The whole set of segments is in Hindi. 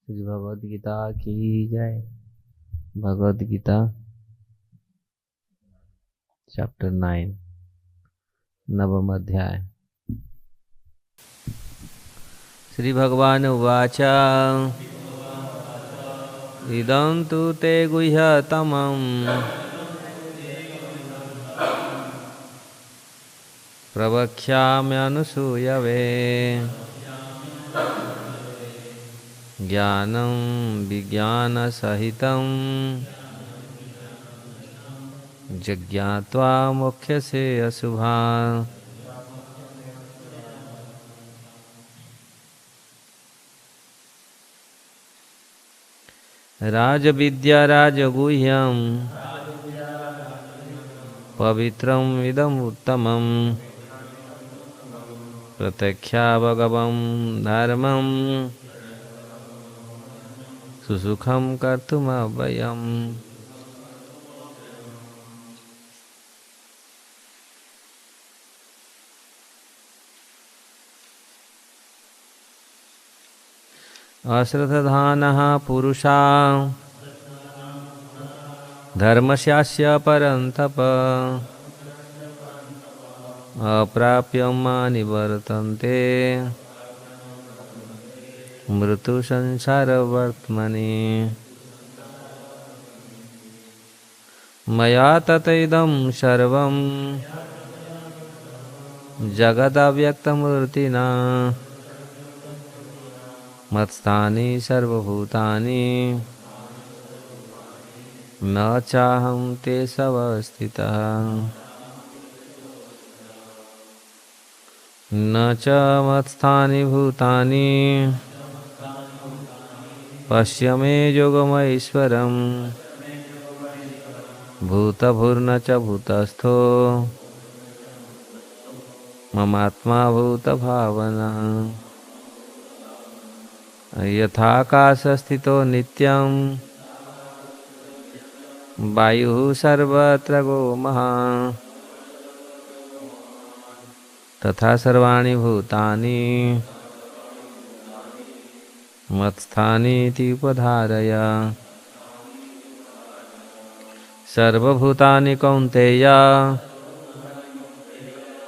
श्री भगवद गीता की जय। भगवद गीता चैप्टर 9 नवम अध्याय। श्री भगवान उवाच इदं तु ते गुह्यतमं प्रवक्ष्याम्यनुसूयवे ज्ञानं विज्ञानसहितं जज्ञात्वा मोक्ष्यसे अशुभात्। राजविद्या राजगुह्यं पवित्रम् इदम् उत्तमम् प्रत्यक्षावगमं धर्मं सुसुखं कर्तुमव्ययम्। अश्रद्धधानः पुरुषा धर्मस्यास्य परन्तप अप्राप्यमानि वर्तन्ते मृत्युसंसारवर्त्मनि। मया ततैदं सर्वं जगदव्यक्तमूर्तिना मत्स्थानि सर्वभूतानि न चाहं तेष्वस्थितः न च मत्स्थानि भूतानि पश्य मे योगमैश्वरम् भूतभुर्न च भूतस्थो ममात्मा भूतभावना। यथाकाशस्थितो नित्यं वायुः सर्वत्र गोमः तथा सर्वाणि भूतानि मत्स्थानीति उपधारय। सर्वभूतानि कौन्तेय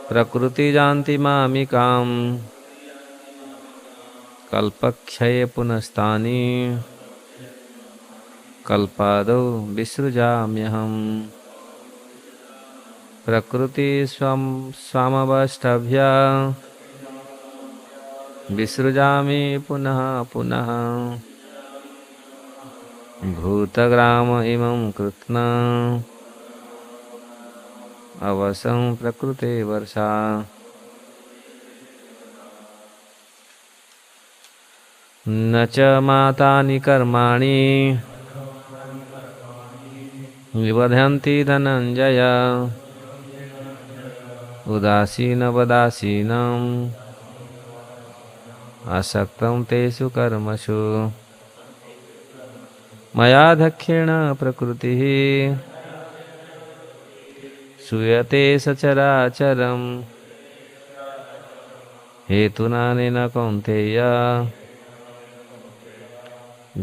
प्रकृतिजान्ति मामिकाम् कल्पक्षये पुनस्तानि कल्पादौ विसृजाम्यहम्। प्रकृति स्वामवष्टभ्य विसृजामि पुनः पुनः भूतग्राम इमं कृत्स्न अवसं प्रकृते वर्षा। न च मातानि कर्माणि निबध्यन्ति धनञ्जय उदासीनवदासीनम् आसक्तं तेषु कर्मसु। मयाध्यक्षेण प्रकृतिः सूयते सचराचरम् हेतुनानेन कौन्तेय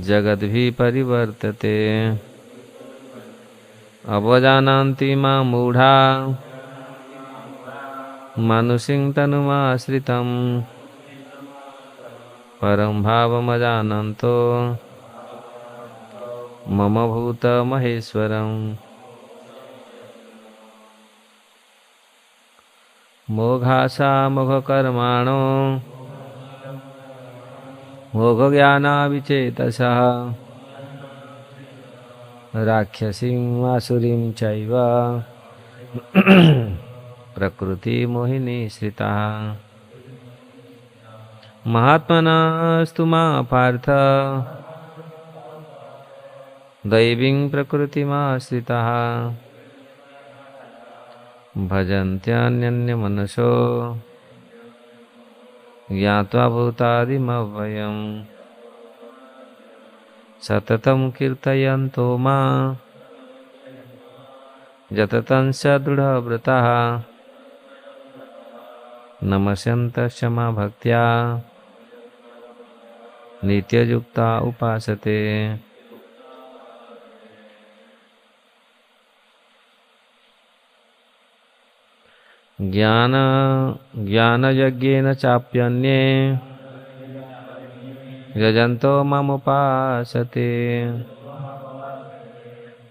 जगद्भिः परिवर्तते। अवजानन्ति मां मूढा मानुषीं तनुमाश्रितं परं भावमजानन्तो मम भूतमहेश्वरम्। मोघाशा मोघकर्माणो मोघज्ञानाविचेतसः राक्षसीं आसुरीं चैव प्रकृति मोहिनी श्रिताः। महात्मनस्तु मा पार्थ दैवीं प्रकृतिमाश्रिताः भजन्त्यन्यन्यमनसो ज्ञात्वा भूतादिमव्ययम्। सततं कीर्तयन्तो मां यततं च दृढव्रताः नमस्यन्तश्च मां भक्त्या नित्ययुक्ता उपासते। ज्ञानयज्ञेन चाप्यन्ये यजन्तो मामुपासते।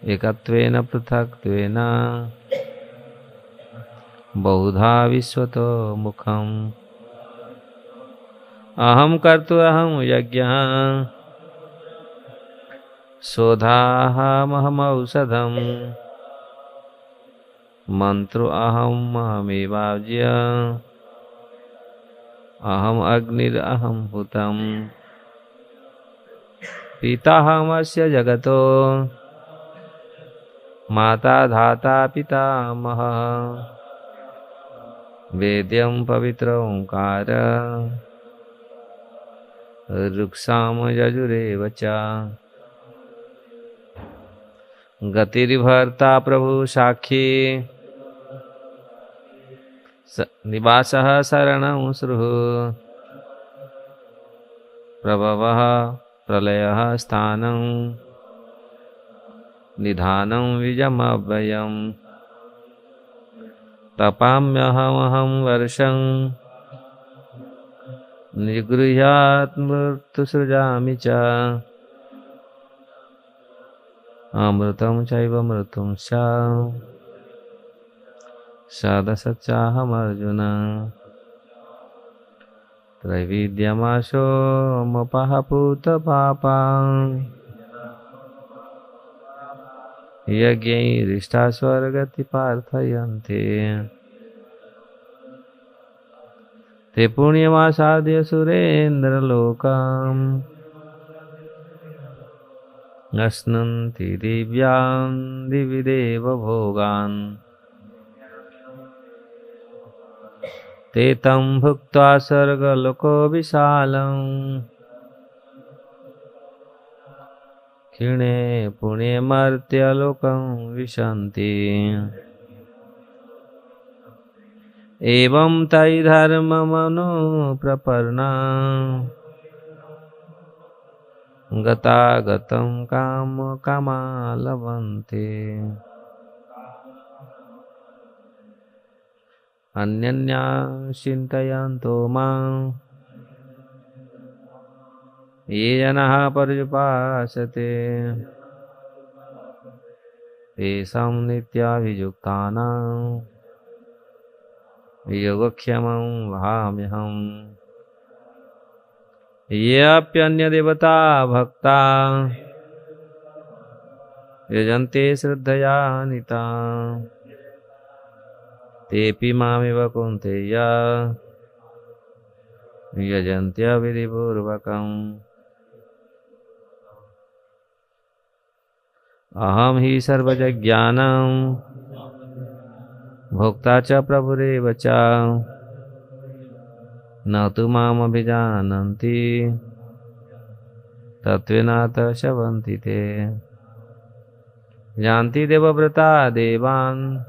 एकत्वेन पृथक्त्वेन बहुधा विश्वतो मुखम्। अहं कर्तुमहं यज्ञः शोधाहमहमौषधम्। मंत्रो अहमेवाज्य अहम अग्निरहम हुतम्। पिताहमस्य जगतो माता धाता पितामहः। वेद्यं पवित्र ओंकार ऋक्साम यजुरेव च। गतिर्भर्ता प्रभु साक्षी निवासः शरणं स्रुः। प्रभवः प्रलयः स्थानं निधानं विजमव्ययम्। तपाम्यहमहं वर्षं निगृह्यात् मृत्युसृजामि च। अमृतं चैव मृत्युं च सदसच्चाहमर्जुन। त्रैविद्यमाशो मपहपूतपापां। यज्ञैरिष्टा स्वर्गति प्रार्थयन्ते। ते पुण्यमासाद्य सुरेन्द्रलोकम्। अश्नन्ति दिव्यान् दिवि देव भोगान्। ते तं भुक्त्वा स्वर्गलोको विशालम्। क्षीणे पुण्ये मर्त्यलोकं विशन्ति। एवं तै धर्ममनुप्रपन्ना। गतागतं कामकामा लभन्ते। अन्यन्या चिन्तयन्तो मां ये जनाः पर्युपासते। तेषां नित्याभियुक्तानां योगक्षेमं वहाम्यहम्। ये अप्यन्यदेवता भक्ता यजन्ते श्रद्धयान्विता। तेऽपि मामेव कौन्तेय यजन्त्यविधिपूर्वकम्। अहं हि सर्वजज्ञानं भोक्ता च प्रभुरेव च। न तु मामभिजानन्ति तत्त्वेन शवन्ति ते। यान्ति देवव्रता देवान्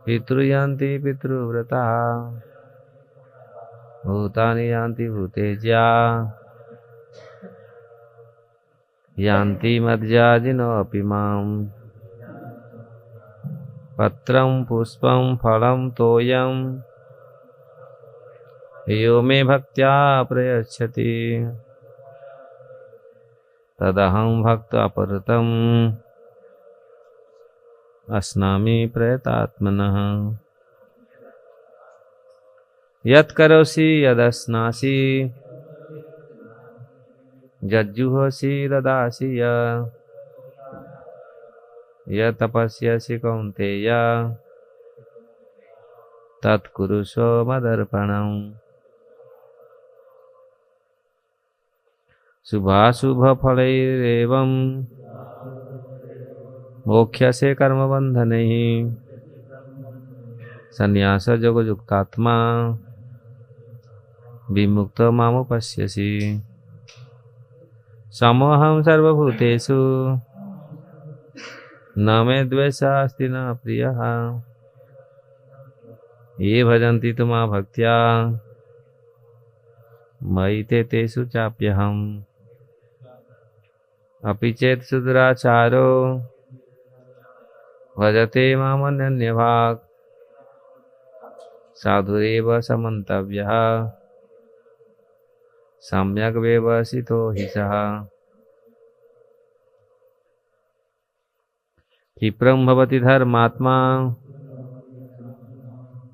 पितृयान्ति पितृव्रताः। भूतानि यान्ति भूतेज्या यान्ति मद्याजिनोऽपि माम्। पत्रं पुष्पं फलं तोयं यो मे भक्त्या प्रयच्छति। तदहं भक्त्यापरतम् अस्नामि प्रयतात्मनः। यत्करोषि यदश्नासि यज्जुहोषि ददासि यत्तपस्यसि कौन्तेय तत्कुरुषो मदर्पणम्। शुभाशुभफलैरेवं मोक्ष्यसे कर्मबन्धनैः। संन्यासयोगयुक्तात्मा विमुक्तो मामुपश्यसि। समोऽहं सर्वभूतेषु न मे द्वेषः अस्ति न प्रियः। ये भजन्ति तु मां भक्त्या मयि ते तेषु चाप्यहम् अपि चेत् सुदुराचारो भजते मामनन्यभाक् साधुरेव समन्तव्यः सम्यग् व्यवसितो हि सः। क्षिप्रं भवति धर्मात्मा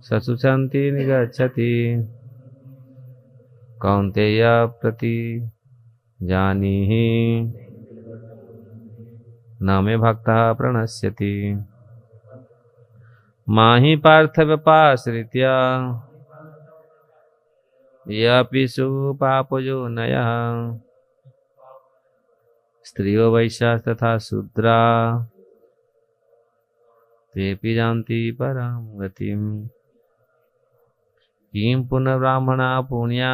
सशुचन्ति निगच्छति कौन्तेय प्रति जानीहि न मे भक्तः प्रणश्यति। माहि पार्थ व्यपाश्रित्य यपिषु पापयोनयः स्त्रियो वैश्याः तथा शूद्रा तेऽपि यान्ति परां गतिम्। किं पुनः ब्राह्मणा पुण्या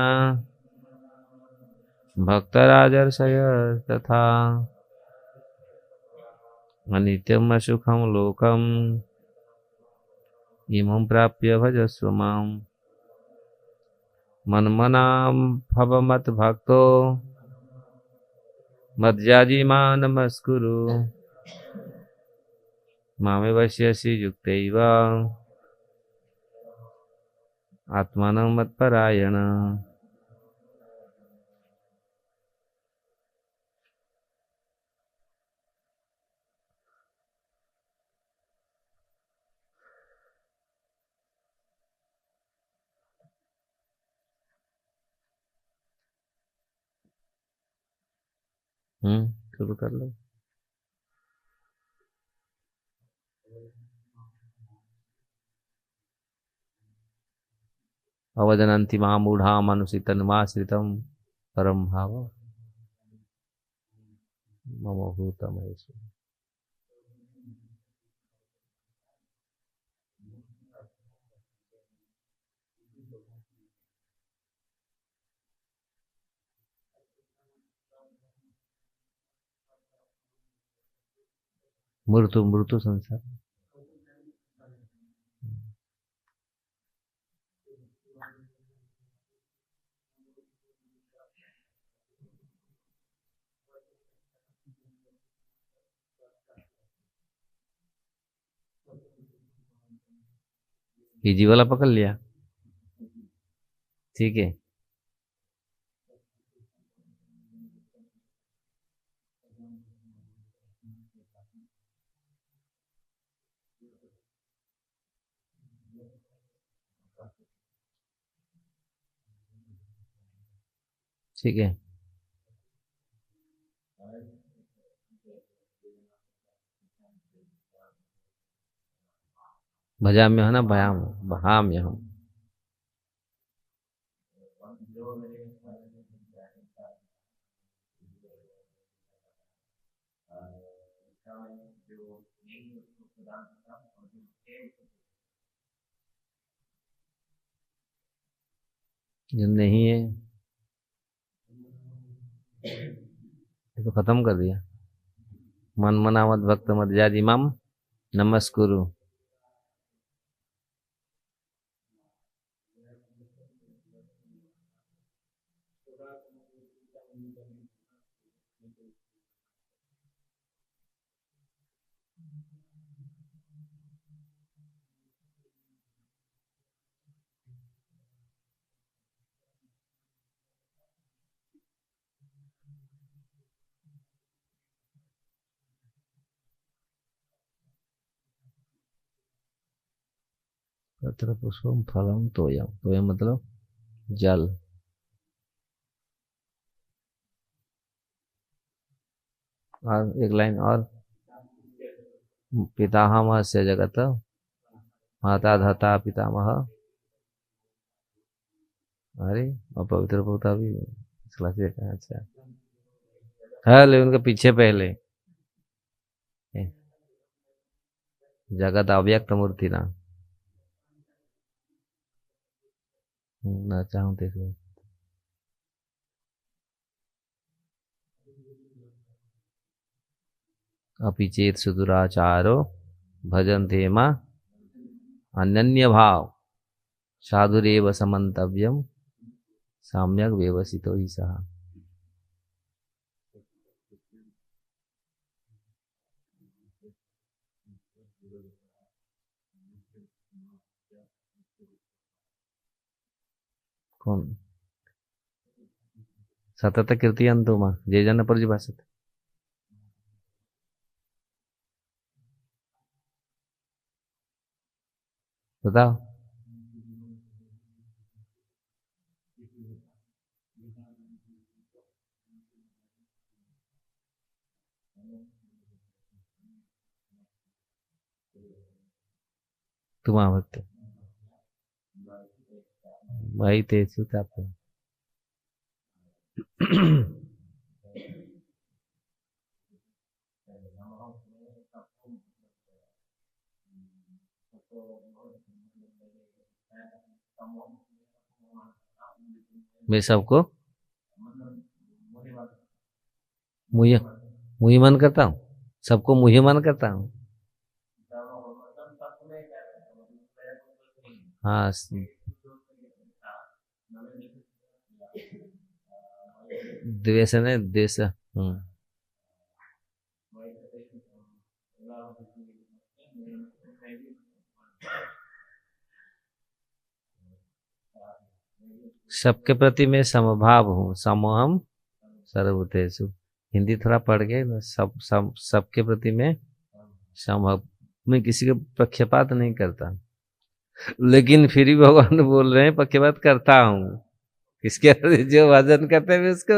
भक्तराजर्षय तथा अनित्यम् असुखं लोकम् इमं प्राप्य भजस्व माम्। मन्मनां भव मद्भक्तो मद्याजी मां नमस्कुरु मामे वश्यसि युक्तैव आत्मानं मत्परायण। शुरू कर लो। अवदनन्ति मां मूढ़ा मनुषितन्माश्रितं परम भाव मम भूतमहेश्वर। मृत्यु मृत्यु संसार। इजी वाला पकड़ लिया, ठीक है। ठीक है, भजाम्य है ना, भयाम बहाम्य हम। नहीं है तो खत्म कर दिया। मन मना मत भक्त मत जाति माम नमस्कुरु। पत्र पुष्पम फलम तोयम, तोयम मतलब जल। और एक लाइन और, पितामह से जगत माता धाता पितामह। अरे और पवित्र भूता भी क्लास देखा। अच्छा है, लेकिन उनके पीछे पहले जगत अव्यक्त मूर्ति ना ना चाहूं देखो। अपि चेत सुदुराचारो भजन्ते मां अनन्य भाव साधुरेव समन्तव्यम सम्यक व्यवसितो ही सः। कौन? सतत कीर्तयन्तु मां जे जन पर्युपासते। बताओ। तुम आवत्ते भाई तेसु ताप। मैं सबको मुझे मुझे मन करता हूँ, सबको मुझे मन करता हूँ। हाँ द्वेष ने द्वेष। सबके प्रति मैं समभाव हूँ, समोहम सर्वभूतेषु। हिंदी थोड़ा पढ़ के ना, सबके प्रति मैं समभाव, मैं किसी का पक्षपात नहीं करता। लेकिन फिर भी भगवान बोल रहे हैं पक्षपात करता हूँ किसके? जो भजन करते हैं उसको।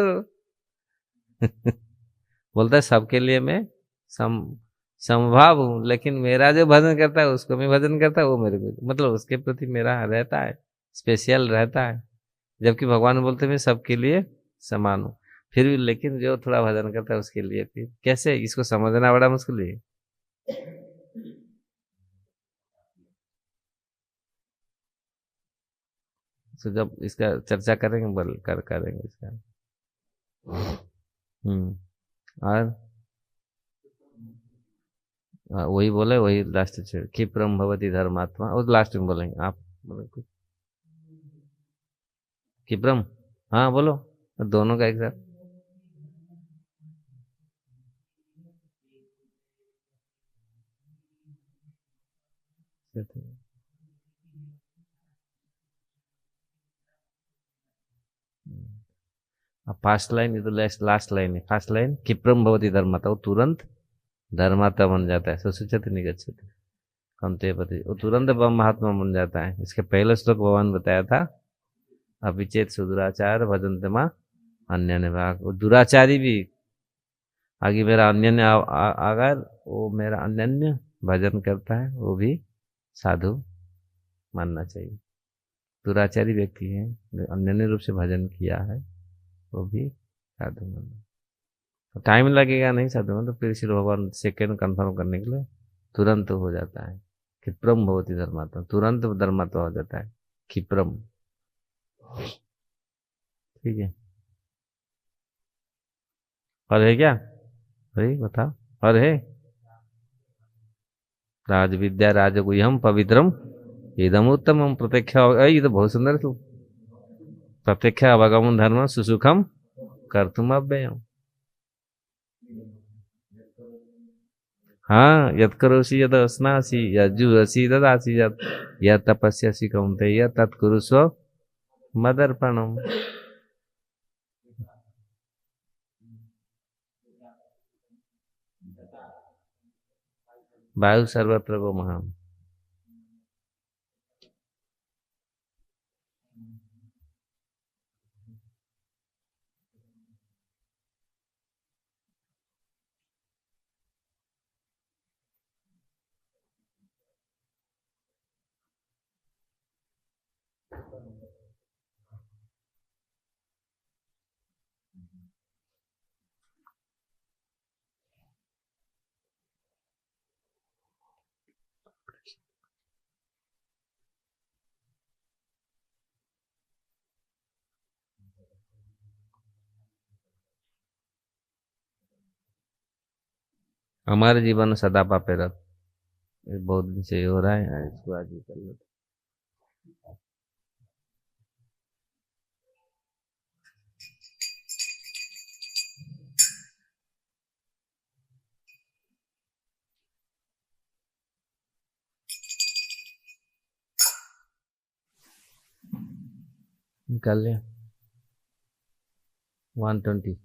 बोलता है सबके लिए मैं सम समभाव हूँ, लेकिन मेरा जो भजन करता है उसको मैं भजन करता है, वो मेरे को मतलब उसके प्रति मेरा रहता है, स्पेशल रहता है। जबकि भगवान बोलते हैं मैं सबके लिए समान हूँ। फिर भी लेकिन जो थोड़ा भजन करता है उसके लिए फिर कैसे, इसको समझना बड़ा मुश्किल है। तो जब इसका चर्चा करेंगे बोल करेंगे इसका। हम्म। और वही बोले, वही लास्ट छेड़ क्षिप्रम भवति धर्मात्मा, और लास्ट में बोलेंगे आप बोले कुछ। क्षिप्रम, हाँ बोलो दोनों का एक साथ। अब फास्ट लाइन, ये तो लास्ट लाइन है। फास्ट लाइन क्षिप्रम भवति धर्मात्मा, वो तुरंत धर्मात्मा बन जाता है। सुसूचति निगच्छति कौन्तेय पति, वो तुरंत ब्रह्म महात्मा बन जाता है। इसके पहले श्लोक भगवान बताया था अभिचेत सुदुराचार भजन्ते मां अन्य भाग। वो दुराचारी भी आगे मेरा अन्य अगर वो मेरा अन्य भजन करता है वो भी साधु मानना चाहिए। दुराचारी व्यक्ति है, अन्य रूप से भजन किया है, वो भी साधु मानना। तो टाइम लगेगा नहीं साधु में, तो फिर श्री भगवान सेकेंड कंफर्म करने के लिए तुरंत हो जाता है। क्षिप्रम भवति धर्मात्मा, तुरंत धर्मात्मा हो जाता है क्षिप्रम। ठीक है, और है क्या भाई बताओ? और है राज विद्या राजगुह्यम पवित्रम इदम उत्तमम प्रत्यक्ष, ये तो बहुत सुंदर है। प्रत्यक्ष अवगम धर्म सुसुखम कर्तुम अव्ययम। हाँ, यत् करोषि यद स्नासि यज्जुरसि ददासि यत् तपस्यसि कौन्तेय तत् कुरुष्व मदर्पणम। वायु सर्वत्र गो महाम। हमारे जीवन सदा पापे रत, ये बहुत दिन से हो रहा है, इसको आज ही कर लेते। निकाल लिया 120।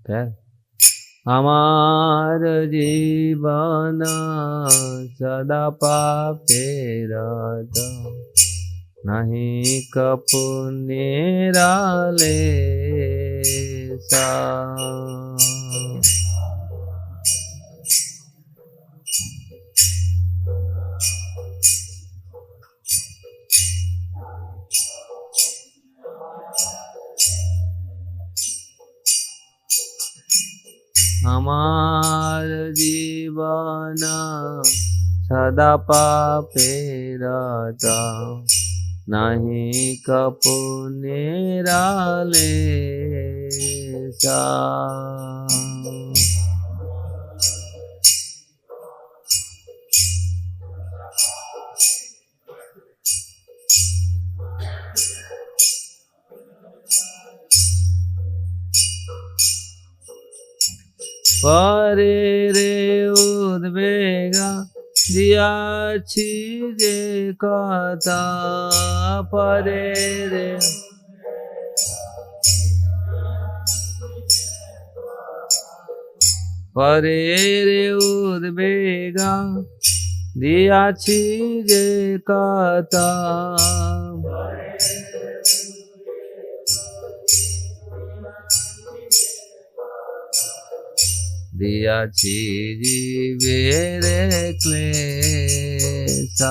क्या हमार जीवन सदा पापे रत नहीं कपुनेराले सा हमार जीवन सदा पापे रता नहीं कपुनेराले सा परे रे उद्वेगा दियाछि जे कथा परे रे परे रे उद्वेगा दियाछि जे कथा दियाछि जीवेरे क्लेशा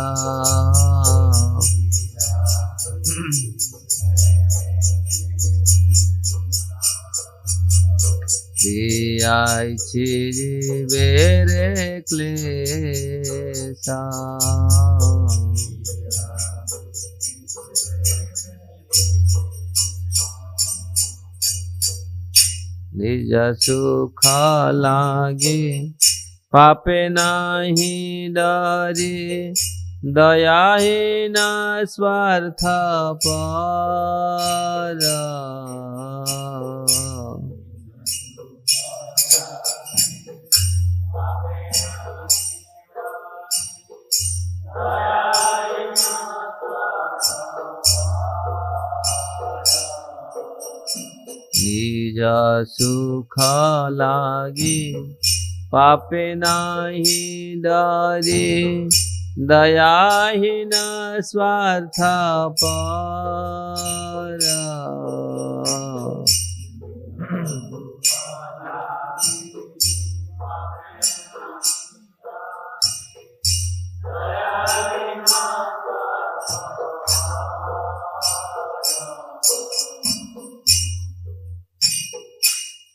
दियाछि जीवेरे क्लेशा निज सुख लागे पापे नाही डरे दयाहीन स्वार्थ पर निज सुख लागे पापे नाही डरे दयाहीन स्वार्थ पर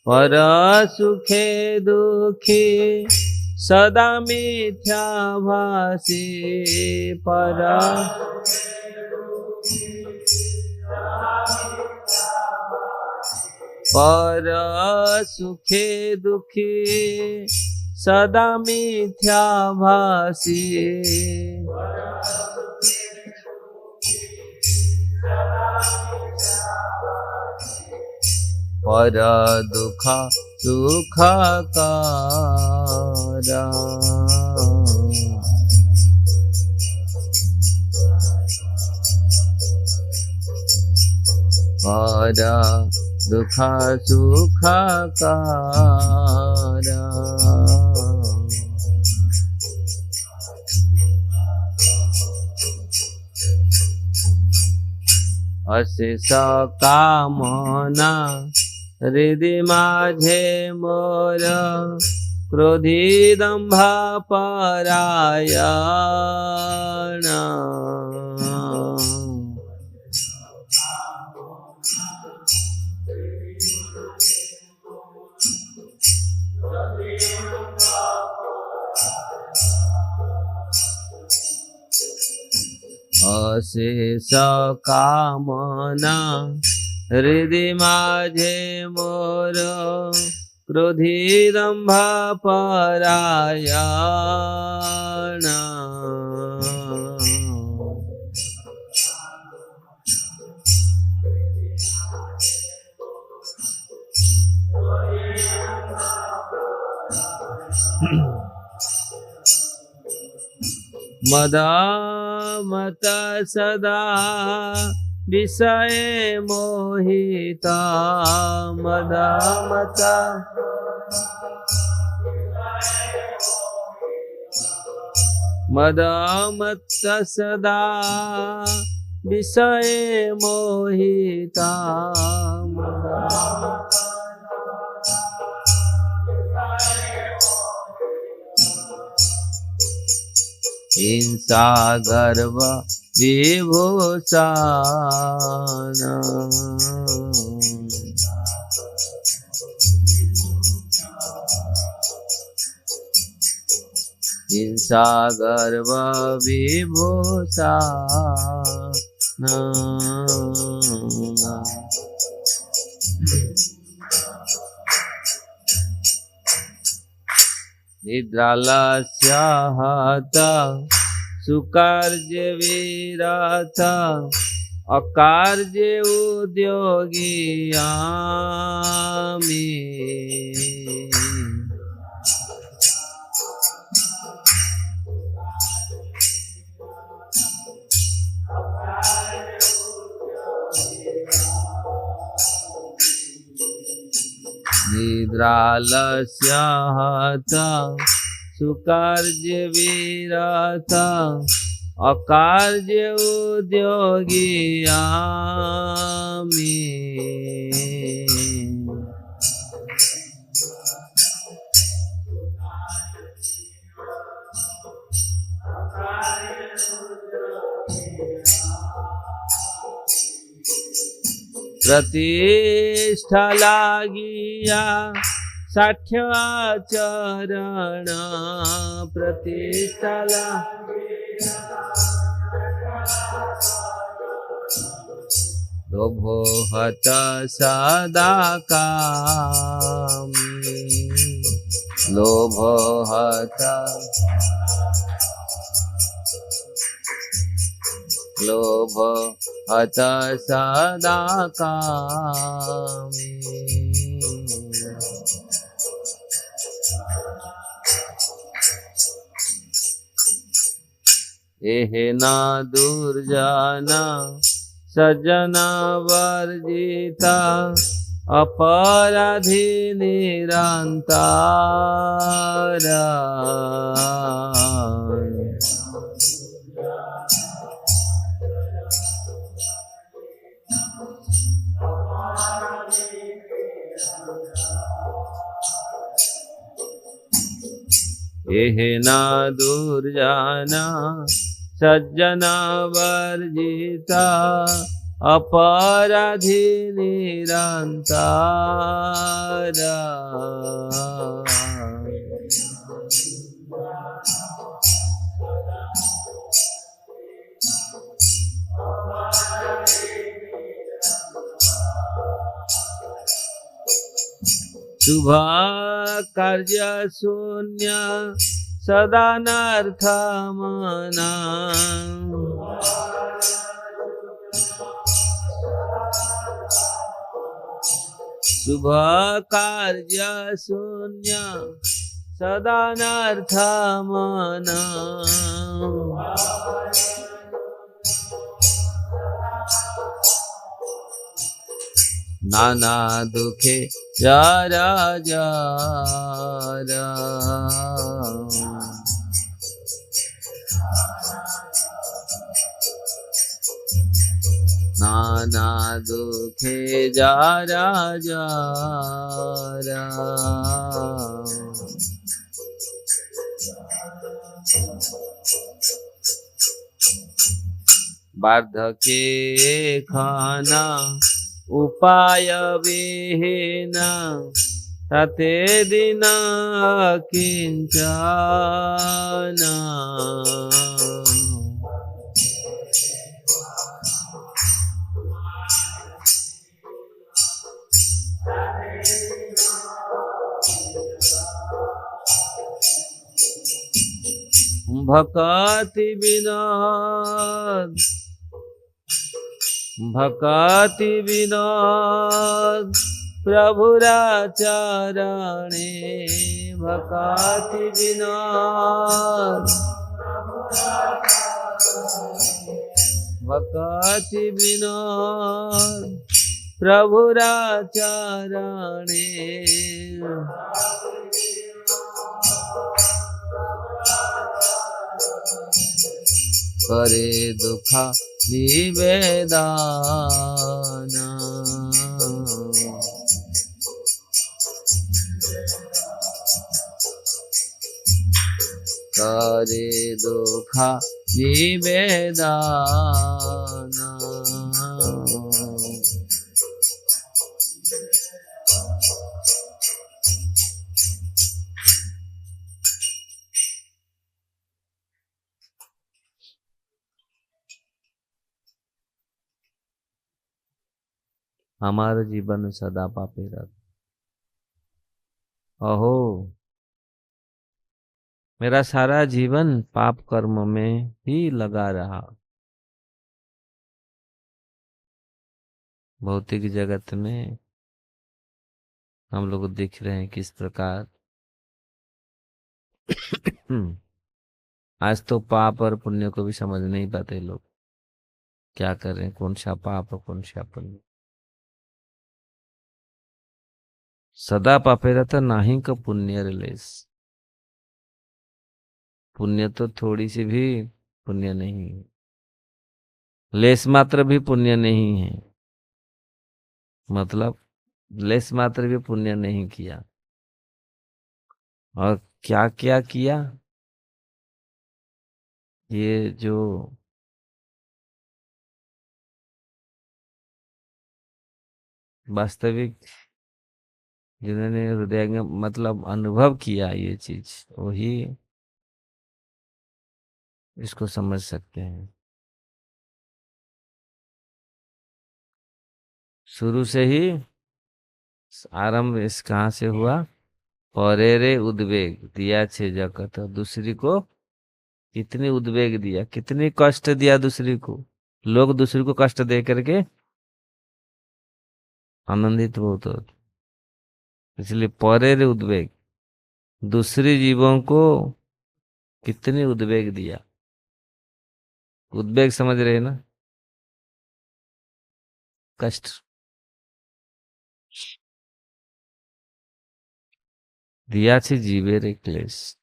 पर सुखे दुखे सदा मिथ्या भासी पर सुखे दुखे सदा मिथ्या भासी पर दुख सुख कारा पर दुख सुख कारा अशेष कामना हृदय माझे मोर क्रोधी दंभ परायण अशेष कामना हृदय माझे मोर क्रोधी दंभ परायण मदामत सदा विषय मोहिता मदामत मदामत सदा विषय मोहिता हिंसा गर्व विभूषण हिंसा गर्व विभूषण निद्रालस्य हता सुकार्य विरत अकार्य उद्योगी आमि निद्रालस्य हता सुकार्य विरत अकार्य उद्योगी आमि प्रतिष्ठा लागिया साठ्य आचरण प्रतिष्ठा लोभो हत सदा कामी लोभो हत लोभ हत सदा कामी एहना दुर्जना सज्जना वर्जिता अपराधी निरंतर एहना दुर्जना सज्जना वर्जिता अपराधी निरंतर शुभ कार्य शून्य सदा नर्थ मना शुभ कार्य शून्य सदा नर्थ मना नाना दुखे जरा जरा नाना दुखे जरा जरा वार्धके खाना उपाय विहीन तते दिन किंचन भक्ति विनोद प्रभुराचरणे भक्ति विनोद भक्ति विनोद प्रभुराचरणे करे दुख निवेदना करे दुख निवेदना हमारा जीवन सदा पापे रहता। अहो मेरा सारा जीवन पाप कर्म में ही लगा रहा। भौतिक जगत में हम लोग देख रहे हैं किस प्रकार आज तो पाप और पुण्य को भी समझ नहीं पाते लोग, क्या कर रहे हैं, कौन सा पाप और कौन सा पुण्य। सदा पापे रहता नाही का पुण्य रिलेस। पुण्य तो थोड़ी सी भी पुण्य नहीं है, लेस मात्र भी पुण्य नहीं है। मतलब लेस मात्र भी पुण्य नहीं किया और क्या क्या किया। ये जो वास्तविक जिन्होंने हृदय मतलब अनुभव किया ये चीज, वही इसको समझ सकते हैं। शुरू से ही आरंभ इस कहाँ से हुआ, परेरे उद्वेग दिया छे जगत। दूसरी को कितनी उद्वेग दिया, कितनी कष्ट दिया दूसरी को। लोग दूसरी को कष्ट दे करके आनंदित बहुत होते, इसलिए परेरे उद्वेग दूसरे जीवों को कितनी उद्वेग दिया। उद्वेग समझ रहे हैं ना, कष्ट। दिया छे जीवे रे क्लेश,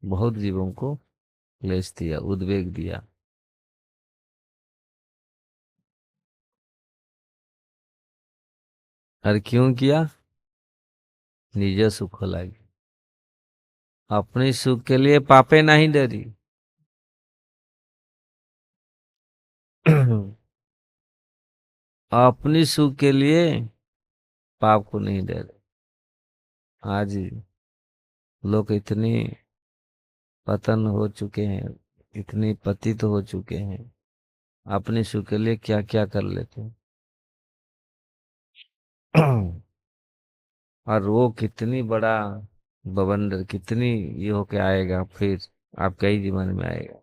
बहुत जीवों को क्लेश दिया, उद्वेग दिया। और क्यों किया, निज सुख लागे। अपने सुख के लिए पापे नहीं डरी। अपनी सुख के लिए पाप को नहीं डरे। आज लोग इतनी पतन हो चुके हैं, इतनी पतित हो चुके हैं, अपने सुख के लिए क्या क्या कर लेते हैं। और वो कितनी बड़ा बवंडर, कितनी ये होके आएगा फिर आपका ही जीवन में आएगा।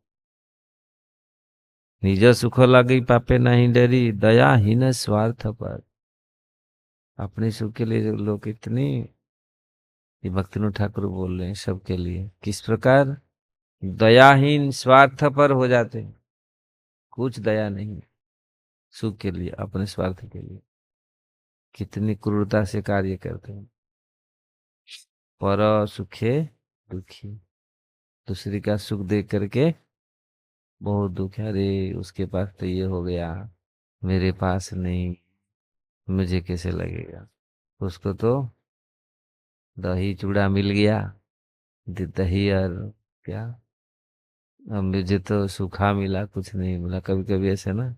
निज सुख लगी पापे नहीं डरी, दयाहीन स्वार्थ पर। अपने सुख के लिए जो लोग इतनी, ये भक्तिनाथ ठाकुर बोल रहे हैं सबके लिए किस प्रकार दयाहीन स्वार्थ पर हो जाते हैं। कुछ दया नहीं सुख के लिए, अपने स्वार्थ के लिए कितनी क्रूरता से कार्य करते हैं। पर सुखे दुखी, दूसरी का सुख देख करके बहुत दुख है। अरे उसके पास तो ये हो गया, मेरे पास नहीं, मुझे कैसे लगेगा। उसको तो दही चूड़ा मिल गया, दही और क्या, अब मुझे तो सूखा मिला, कुछ नहीं मिला। कभी कभी ऐसे ना,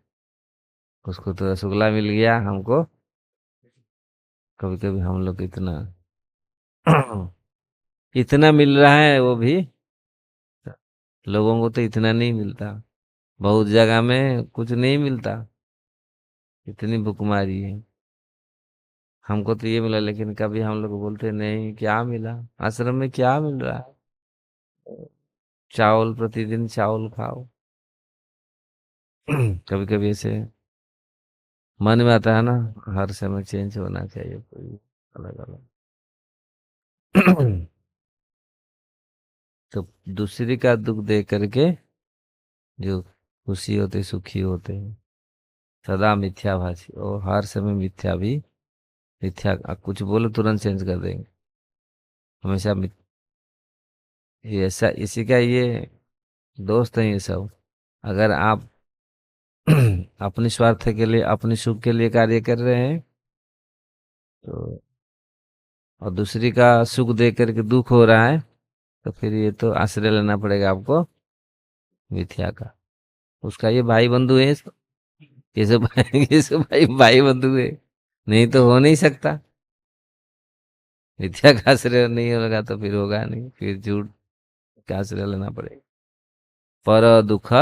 उसको तो रसगुल्ला मिल गया, हमको कभी कभी हम लोग इतना इतना मिल रहा है, वो भी लोगों को तो इतना नहीं मिलता। बहुत जगह में कुछ नहीं मिलता, इतनी भुखमारी है। हमको तो ये मिला, लेकिन कभी हम लोग बोलते नहीं क्या मिला, आश्रम में क्या मिल रहा है, चावल प्रतिदिन चावल खाओ। कभी कभी ऐसे मन में आता है ना, हर समय चेंज होना चाहिए कोई अलग अलग। तो दूसरी का दुख देख करके जो खुशी होते सुखी होते हैं, सदा मिथ्याभाषी और हर समय मिथ्या भी, मिथ्या कुछ बोलो तुरंत चेंज कर देंगे, हमेशा ये ऐसा इसी का ये दोस्त है ये सब। अगर आप अपने स्वार्थ के लिए अपने सुख के लिए कार्य कर रहे हैं तो, और दूसरी का सुख देख करके दुख हो रहा है, तो फिर ये तो आश्रय लेना पड़ेगा आपको मिथ्या का। उसका ये भाई बंधु है, ये सब ये सब भाई भाई बंधु है, नहीं तो हो नहीं सकता। मिथ्या का आश्रय नहीं होगा तो फिर होगा नहीं, फिर झूठ का आश्रय लेना पड़ेगा। पर दुख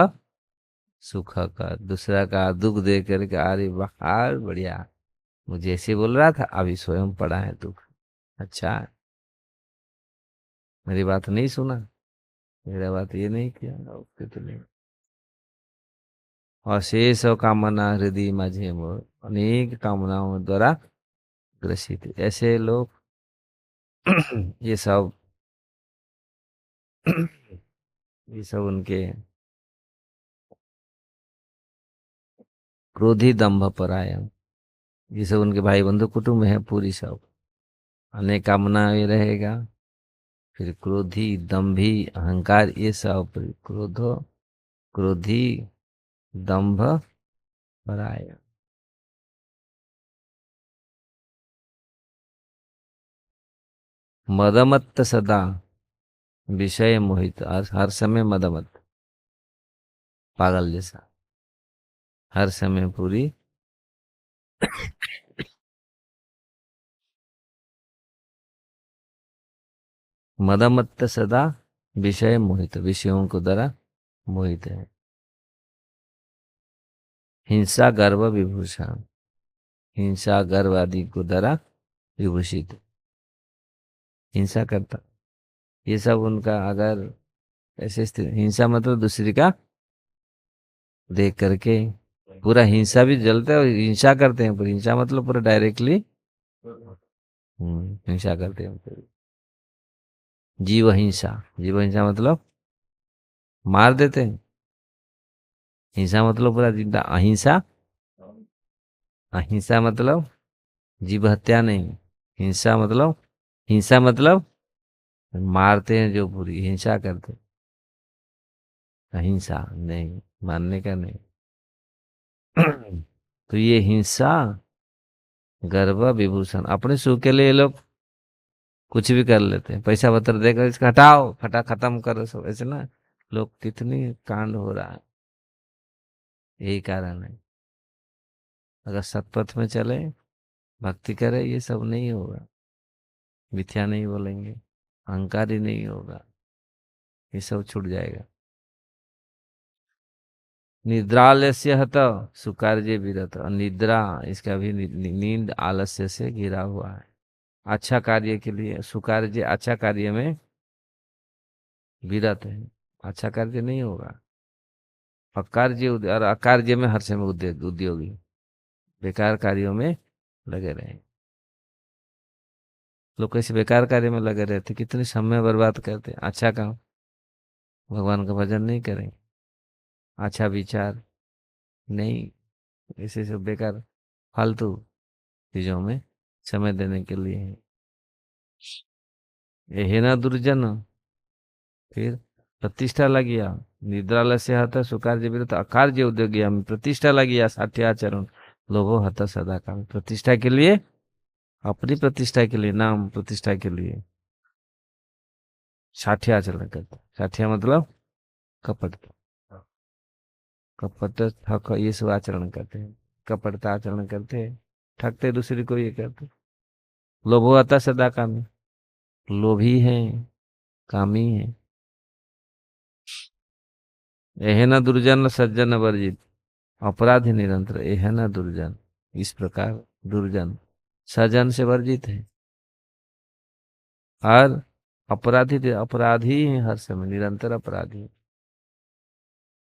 सुख का, दूसरा का दुख देख करके अरे वाह बढ़िया, मुझे ऐसे बोल रहा था अभी स्वयं पड़ा है दुख, अच्छा मेरी बात नहीं सुना, मेरा बात ये नहीं किया, ओके तो नहीं। और शेष कामना हृदय माझे मोर, अनेक कामनाओं द्वारा ग्रसित ऐसे लोग। ये सब ये सब उनके क्रोधी दंभ परायण, ये सब उनके भाई बंधु कुटुंब है पूरी सब, अनेक कामना ये रहेगा, फिर क्रोधी दंभी अहंकार ये सब, क्रोधो क्रोधी दंभ परायण। मदमत्त सदा विषय मोहित, हर समय मदमत्त पागल जैसा, हर समय पूरी मदमत्त सदा विषय मोहित, विषयों को द्वारा मोहित है। हिंसा गर्व विभूषण, हिंसा गर्व आदि को द्वारा विभूषित, हिंसा करता, ये सब उनका अगर ऐसे हिंसा मतलब दूसरी का देख करके पूरा हिंसा भी जलते हैं और हिंसा करते हैं, पर हिंसा मतलब पूरा डायरेक्टली हिंसा करते हैं पूरी। जीव हिंसा, जीव हिंसा मतलब मार देते हैं, हिंसा मतलब पूरा जिंदा, अहिंसा, अहिंसा मतलब जीव हत्या नहीं, हिंसा मतलब मारते हैं जो पूरी हिंसा करते हैं, अहिंसा नहीं, मारने का नहीं। तो ये हिंसा गर्व विभूषण, अपने सुख के लिए ये लोग कुछ भी कर लेते हैं, पैसा पत्र देकर इसका हटाओ फटा खत्म करो सब, ऐसे ना लोग कितनी कांड हो रहा है, यही कारण है। अगर सतपथ में चले भक्ति करे ये सब नहीं होगा, मिथ्या नहीं बोलेंगे, अहंकार ही नहीं होगा, ये सब छूट जाएगा। निद्रालस्य हत सुकार्य विरत, और निद्रा इसका भी नींद आलस्य से घिरा हुआ है, अच्छा कार्य के लिए सुकार्य, अच्छा कार्य में विरत है, अच्छा कार्य नहीं होगा, अकार्य और अकार्य में हर समय उद्योगी, बेकार कार्यों में लगे रहे। लोग कैसे बेकार कार्य में लगे रहते, कितने समय बर्बाद करते, अच्छा काम भगवान का भजन नहीं करें, अच्छा विचार नहीं, ऐसे सब बेकार फालतू चीजों में समय देने के लिए है। ये है ना दुर्जन, फिर प्रतिष्ठा लगिया, निद्रालय से हत सुकार्य विरत अकार्य उद्योगी, हम प्रतिष्ठा लगिया साठ्याचरण, लोभो हत सदा काम, प्रतिष्ठा के लिए, अपनी प्रतिष्ठा के लिए, नाम प्रतिष्ठा के लिए साठ्य आचरण करता, साठ्य मतलब कपट, कपट ठक ये सब आचरण करते हैं, कपटता आचरण करते हैं, ठगते दूसरे को, ये करते, लोभो आता सदा कामी, लोभी है, कामी है। यह न दुर्जन सज्जन वर्जित, अपराधी निरंतर, यह न दुर्जन, इस प्रकार दुर्जन सज्जन से वर्जित है, और अपराधी अपराधी है, हर समय निरंतर अपराधी,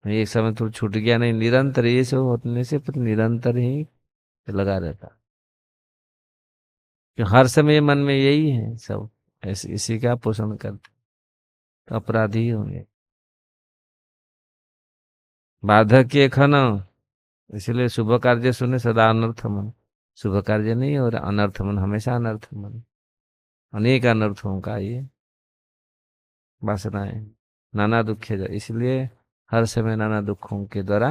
एक समय तो छूट गया नहीं, निरंतर ये सब होने से फिर निरंतर ही तो लगा रहता, कि हर समय मन में यही है सब, ऐसे इसी का पोषण करते, तो अपराधी ही होंगे। बाधक्य खन, इसलिए शुभ कार्य सुने सदा अनर्थ मन। शुभ कार्य नहीं हो रहा, अनर्थ मन, हमेशा अनर्थ मन, अनेक अनर्थों का ये वासनाएं, नाना दुख है, इसलिए हर समय नाना दुखों के द्वारा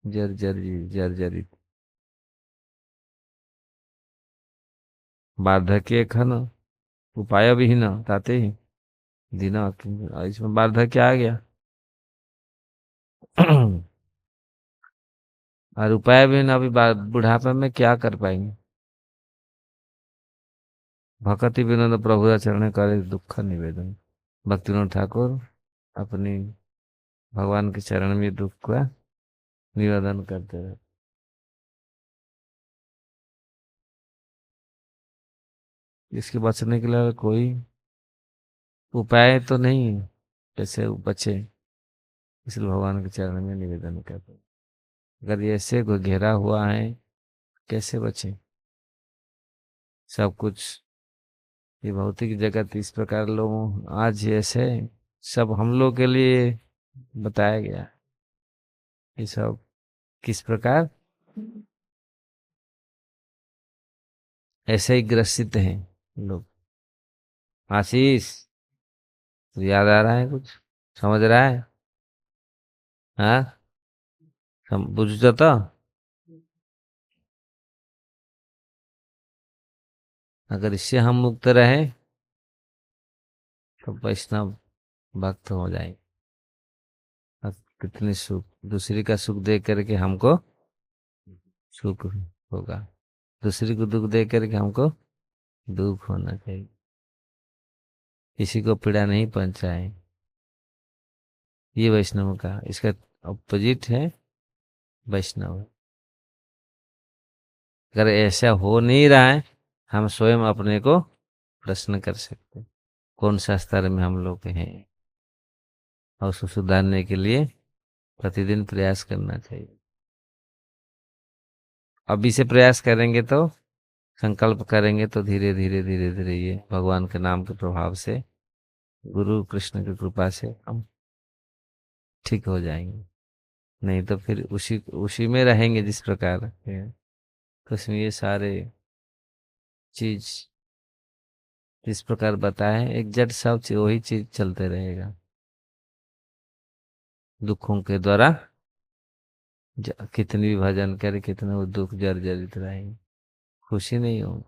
जर्जरित। वार्धक्य खन, उपाय विहीन ताते ही दीना, इसमें वार्धक्य आ गया। और उपाय विहीन, अभी बुढ़ापे में क्या कर पाएंगे। भक्ति विनोद प्रभु चरण करे दुख निवेदन। भक्तिविनोद ठाकुर अपनी भगवान के चरण में दुख का निवेदन करते रहे। इसके बचने के लिए कोई उपाय तो नहीं है, कैसे वो बचे, इसलिए भगवान के चरण में निवेदन करते हैं। अगर ये ऐसे कोई घेरा हुआ है, कैसे बचे। सब कुछ, ये भौतिक जगत इस प्रकार लोग आज ऐसे, सब हम लोग के लिए बताया गया है। ये सब किस प्रकार ऐसे ही ग्रसित हैं लोग। आशीष, तो याद आ रहा है कुछ, समझ रहा है? हाँ, हम बुझ जाता। अगर इससे हम मुक्त रहे तो वैष्णव भक्त हो जाएंगे। अब कितनी सुख, दूसरे का सुख देख करके हमको सुख होगा, दूसरे को दुख देख करके हमको दुख होना चाहिए। किसी को पीड़ा नहीं पहुंचाए, ये वैष्णव का, इसका अपोजिट है वैष्णव। अगर ऐसा हो नहीं रहा है, हम स्वयं अपने को प्रश्न कर सकते हैं, कौन सा स्तर में हम लोग हैं, और उसको सुधारने के लिए प्रतिदिन प्रयास करना चाहिए। अभी से प्रयास करेंगे तो, संकल्प करेंगे तो धीरे धीरे धीरे धीरे ये भगवान के नाम के प्रभाव से, गुरु कृष्ण की कृपा से हम ठीक हो जाएंगे। नहीं तो फिर उसी उसी में रहेंगे जिस प्रकार है। तो उसमें ये सारे चीज जिस प्रकार बताए, एक जड़ सब वही चीज चलते रहेगा, दुखों के द्वारा कितनी भी भजन करे, कितने वो दुख जर्जरित रहेंगे, खुशी नहीं हो।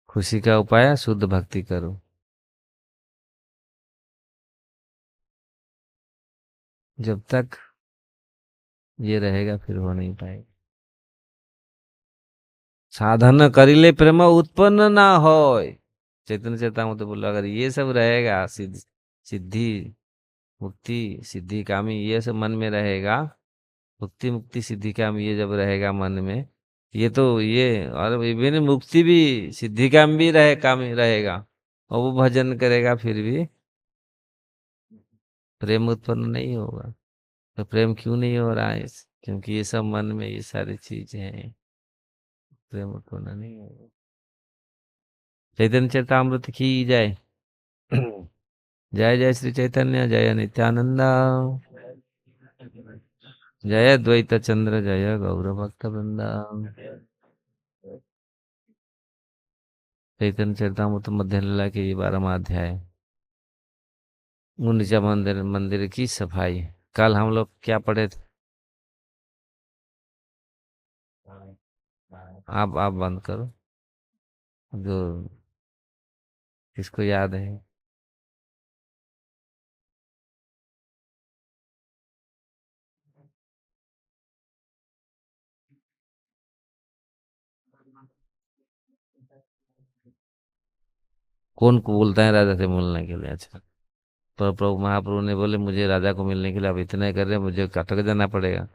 खुशी का उपाय शुद्ध भक्ति करो। जब तक ये रहेगा फिर हो नहीं पाएगा। साधन करिले प्रेम उत्पन्न ना होय। चैतन्य चेतामृत बोला, अगर ये सब रहेगा, सिद्धि मुक्ति सिद्धि कामी ये सब मन में रहेगा, मुक्ति मुक्ति सिद्धि काम ये जब रहेगा मन में, ये तो ये, और इवन मुक्ति भी सिद्धि काम भी रहे, काम ही रहेगा, और वो भजन करेगा फिर भी प्रेम उत्पन्न नहीं होगा। तो प्रेम क्यों नहीं हो रहा है? क्योंकि ये सब मन में ये सारी चीजें हैं, प्रेम उत्पन्न नहीं होगा। चैतन्य चरितामृत की जय। जय जय श्री चैतन्य, जय नित्यानंदा, जय द्वैत चंद्र, जय गौर भक्त वृंदा। चैतन्य चरितामृत मध्य लीला के ये 12वां अध्याय, गुंडीचा मंदिर, मंदिर की सफाई। कल हम लोग क्या पढ़े थे? आप बंद करो, जो किसको याद है। कौन को बोलता है राजा से मिलने के लिए? अच्छा, पर प्रभु महाप्रभु ने बोले मुझे राजा को मिलने के लिए अब इतना कर रहे हैं, मुझे कटक जाना पड़ेगा।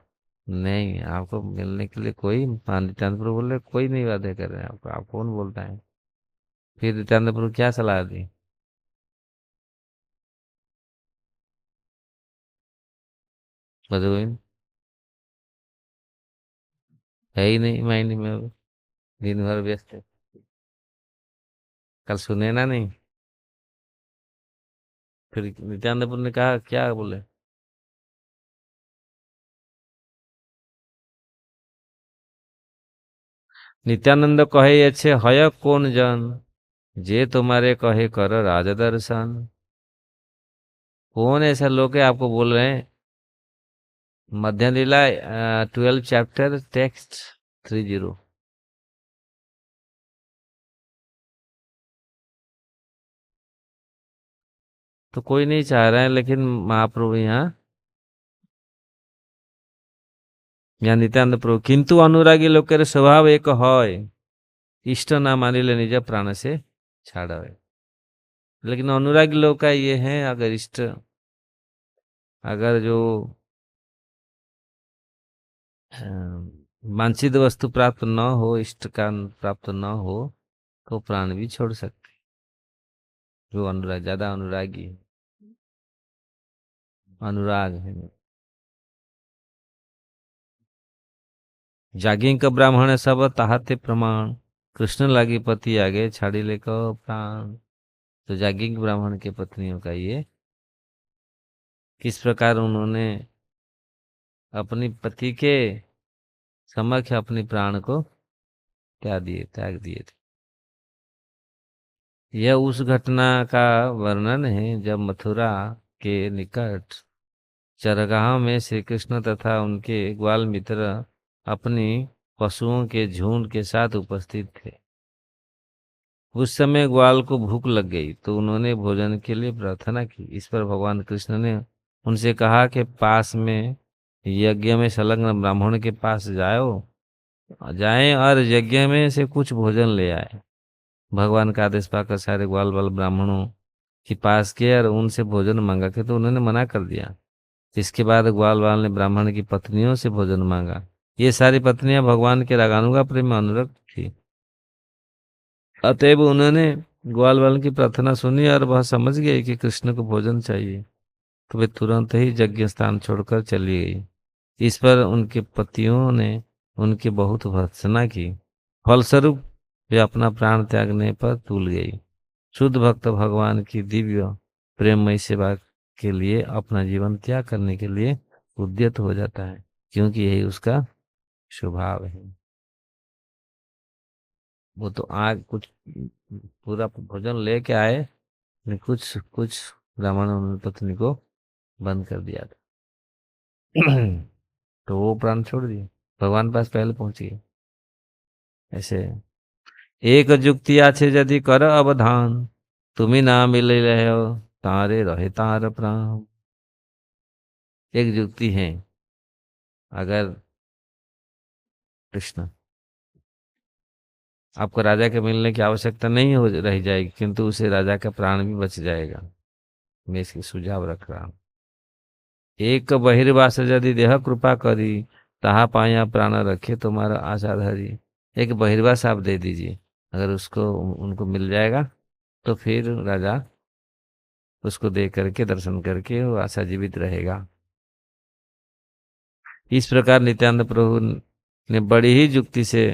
नहीं, आपको मिलने के लिए कोई, नित्यानंद प्रभु बोले कोई नहीं वादे कर रहे हैं आपको, आप कौन बोलता है? फिर नित्यानंद प्रभु क्या सलाह दी? बदोइन, है ही नहीं माइंड में अब, दिन भर व्यस्त है। कल सुने ना नहीं। फिर नित्यानंद ने कहा क्या बोले? नित्यानंद कहे अच्छे हय कौन जन, जे तुम्हारे कहे कर राज दर्शन। कौन ऐसा लोग है आपको बोल रहे हैं? मध्य लीला 12 चैप्टर टेक्स्ट 30। तो कोई नहीं चाह रहा है, लेकिन महाप्रभु यहाँ नित्यानंद प्रभु किंतु अनुरागी लोकेर स्वभाव एक है, इष्ट ना मानिले निज प्राण से छाड़वे। लेकिन अनुरागी लोग का ये है, अगर इष्ट, अगर जो वांछित वस्तु प्राप्त न हो, इष्ट का प्राप्त न हो, तो प्राण भी छोड़ सकते। जो अनुराग ज्यादा अनुरागी है, अनुराग है। जागिंक ब्राह्मण सब ताहाते प्रमाण, कृष्ण लागी पति आगे छाड़ी ले को प्राण। तो जागिंक ब्राह्मण के पत्नियों का ये किस प्रकार उन्होंने अपनी पति के समक्ष अपनी प्राण को त्याग दिए थे। यह उस घटना का वर्णन है जब मथुरा के निकट चरगाह में श्री कृष्ण तथा उनके ग्वाल मित्र अपनी पशुओं के झुंड के साथ उपस्थित थे। उस समय ग्वाल को भूख लग गई तो उन्होंने भोजन के लिए प्रार्थना की। इस पर भगवान कृष्ण ने उनसे कहा कि पास में यज्ञ में संलग्न ब्राह्मण के पास जाएं और यज्ञ में से कुछ भोजन ले आए। भगवान का आदेश पाकर सारे ग्वाल बाल ब्राह्मणों के पास गए और उनसे भोजन मांगा के तो उन्होंने मना कर दिया। इसके बाद ग्वाल बाल ने ब्राह्मण की पत्नियों से भोजन मांगा। ये सारी पत्नियां भगवान के रागानुगा प्रेम में अनुरक्त थी। अतएव उन्होंने ग्वाल बाल की प्रार्थना सुनी और वह समझ गए कि कृष्ण को भोजन चाहिए, तो वे तुरंत ही यज्ञ स्थान छोड़कर चली गई। इस पर उनके पतियों ने उनकी बहुत भर्त्सना की। फलस्वरूप वे अपना प्राण त्यागने पर तुल गई। शुद्ध भक्त भगवान की दिव्य प्रेममयी सेवा के लिए अपना जीवन त्याग करने के लिए उद्यत हो जाता है, क्योंकि यही उसका स्वभाव है। वो तो आग कुछ पूरा भोजन लेके आए, लेकिन कुछ कुछ ब्राह्मणों ने पत्नी को बंद कर दिया था। तो वो प्राण छोड़ दिए, भगवान पास पहले पहुंच गए। ऐसे एक जुक्तिया छे यदि कर अवधान, तुम्ही ना मिले रहे हो तारे रहे तार प्राण। एक जुक्ति है, अगर कृष्ण आपको राजा के मिलने की आवश्यकता नहीं हो रह जाएगी, किंतु उसे राजा का प्राण भी बच जाएगा। मैं इसकी सुझाव रख रहा हूँ। एक बहिर्वास यदि देह कृपा करी, ताहा पाया प्राण रखे तुम्हारा आशा धरी। एक बहिर्वास आप दे दीजिए, अगर उसको उनको मिल जाएगा तो फिर राजा उसको दे करके दर्शन करके वो आशा जीवित रहेगा। इस प्रकार नित्यानंद प्रभु ने बड़ी ही युक्ति से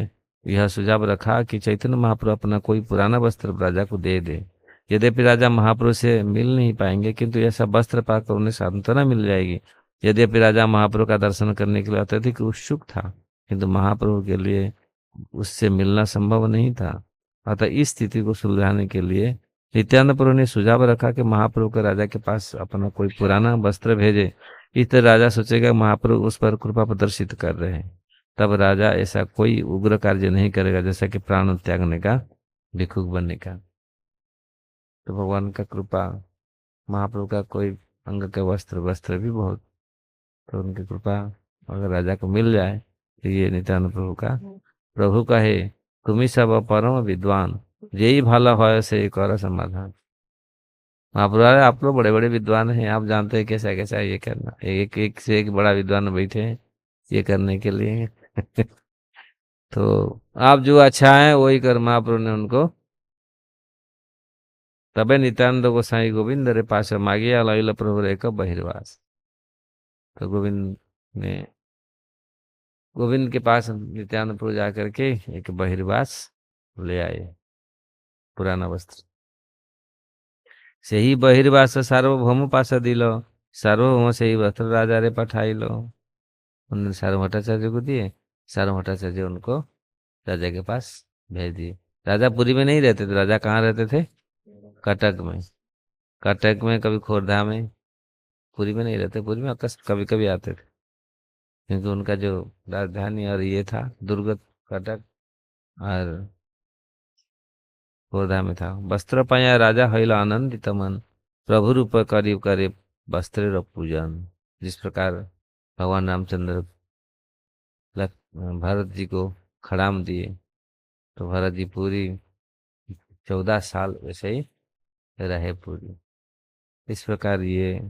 यह सुझाव रखा कि चैतन्य महाप्रभु अपना कोई पुराना वस्त्र राजा को दे दे। यद्यपि राजा महाप्रभु से मिल नहीं पाएंगे, किंतु यह सब वस्त्र पाकर उन्हें सांत्वना मिल जाएगी। यद्यपि राजा महाप्रभु का दर्शन करने के लिए अत्यधिक उत्सुक था, किंतु महाप्रभु के लिए उससे मिलना संभव नहीं था। अतः इस स्थिति को सुलझाने के लिए नित्यानंद प्रभु ने सुझाव रखा कि महाप्रभु का राजा के पास अपना कोई पुराना वस्त्र भेजे। इस तरह राजा सोचेगा महाप्रभु उस पर कृपा प्रदर्शित कर रहे हैं, तब राजा ऐसा कोई उग्र कार्य नहीं करेगा, जैसा कि प्राण त्यागने का, भिक्षुक बनने का। तो भगवान का कृपा, महाप्रभु का कोई अंग का वस्त्र वस्त्र भी बहुत, तो उनकी कृपा अगर राजा को मिल जाए तो ये नित्यानंद प्रभु का है। तुम्ही सब परम विद्वान, यही भाला हो से कर समाधान। महाप्रभु अरे आप लोग बड़े बड़े विद्वान हैं, आप जानते हैं कैसा कैसा ये करना, एक एक से एक बड़ा विद्वान बैठे हैं ये करने के लिए। तो आप जो अच्छा है वही कर, महाप्रभु ने उनको। तबे नित्यानंद गोसाई गोविंद रे पास मागिया लैल प्रभु रे का बहिर्वास। तो गोविंद ने गोविंद के पास नित्यानंदपुर जा करके एक बहिर्वास ले आए, पुराना वस्त्र। ସେହି बहिर्वास सार्वभौम पास दिल, सार्वभौम ସେହି वस्त्र राजा रे पठाइलो। उन्होंने सार्वभौम भट्टाचार्य को दिए, सार्वभौम भट्टाचार्य उनको राजा के पास भेज दिए। राजा पुरी में नहीं रहते थे, राजा कहाँ रहते थे? कटक में। कटक में, कभी खोर्धा में, पुरी में नहीं रहते। पुरी में कभी कभी आते थे, क्योंकि उनका जो राजधानी और ये था दुर्ग कटक और खोर्धा में था। वस्त्र पाया राजा हईल आनंदित मन, प्रभु रूप करीब करे वस्त्र र पूजन। जिस प्रकार भगवान रामचंद्र भरत जी को खड़ाम दिए, तो भरत जी पूरी 14 साल वैसे ही रहे पूरी। इस प्रकार ये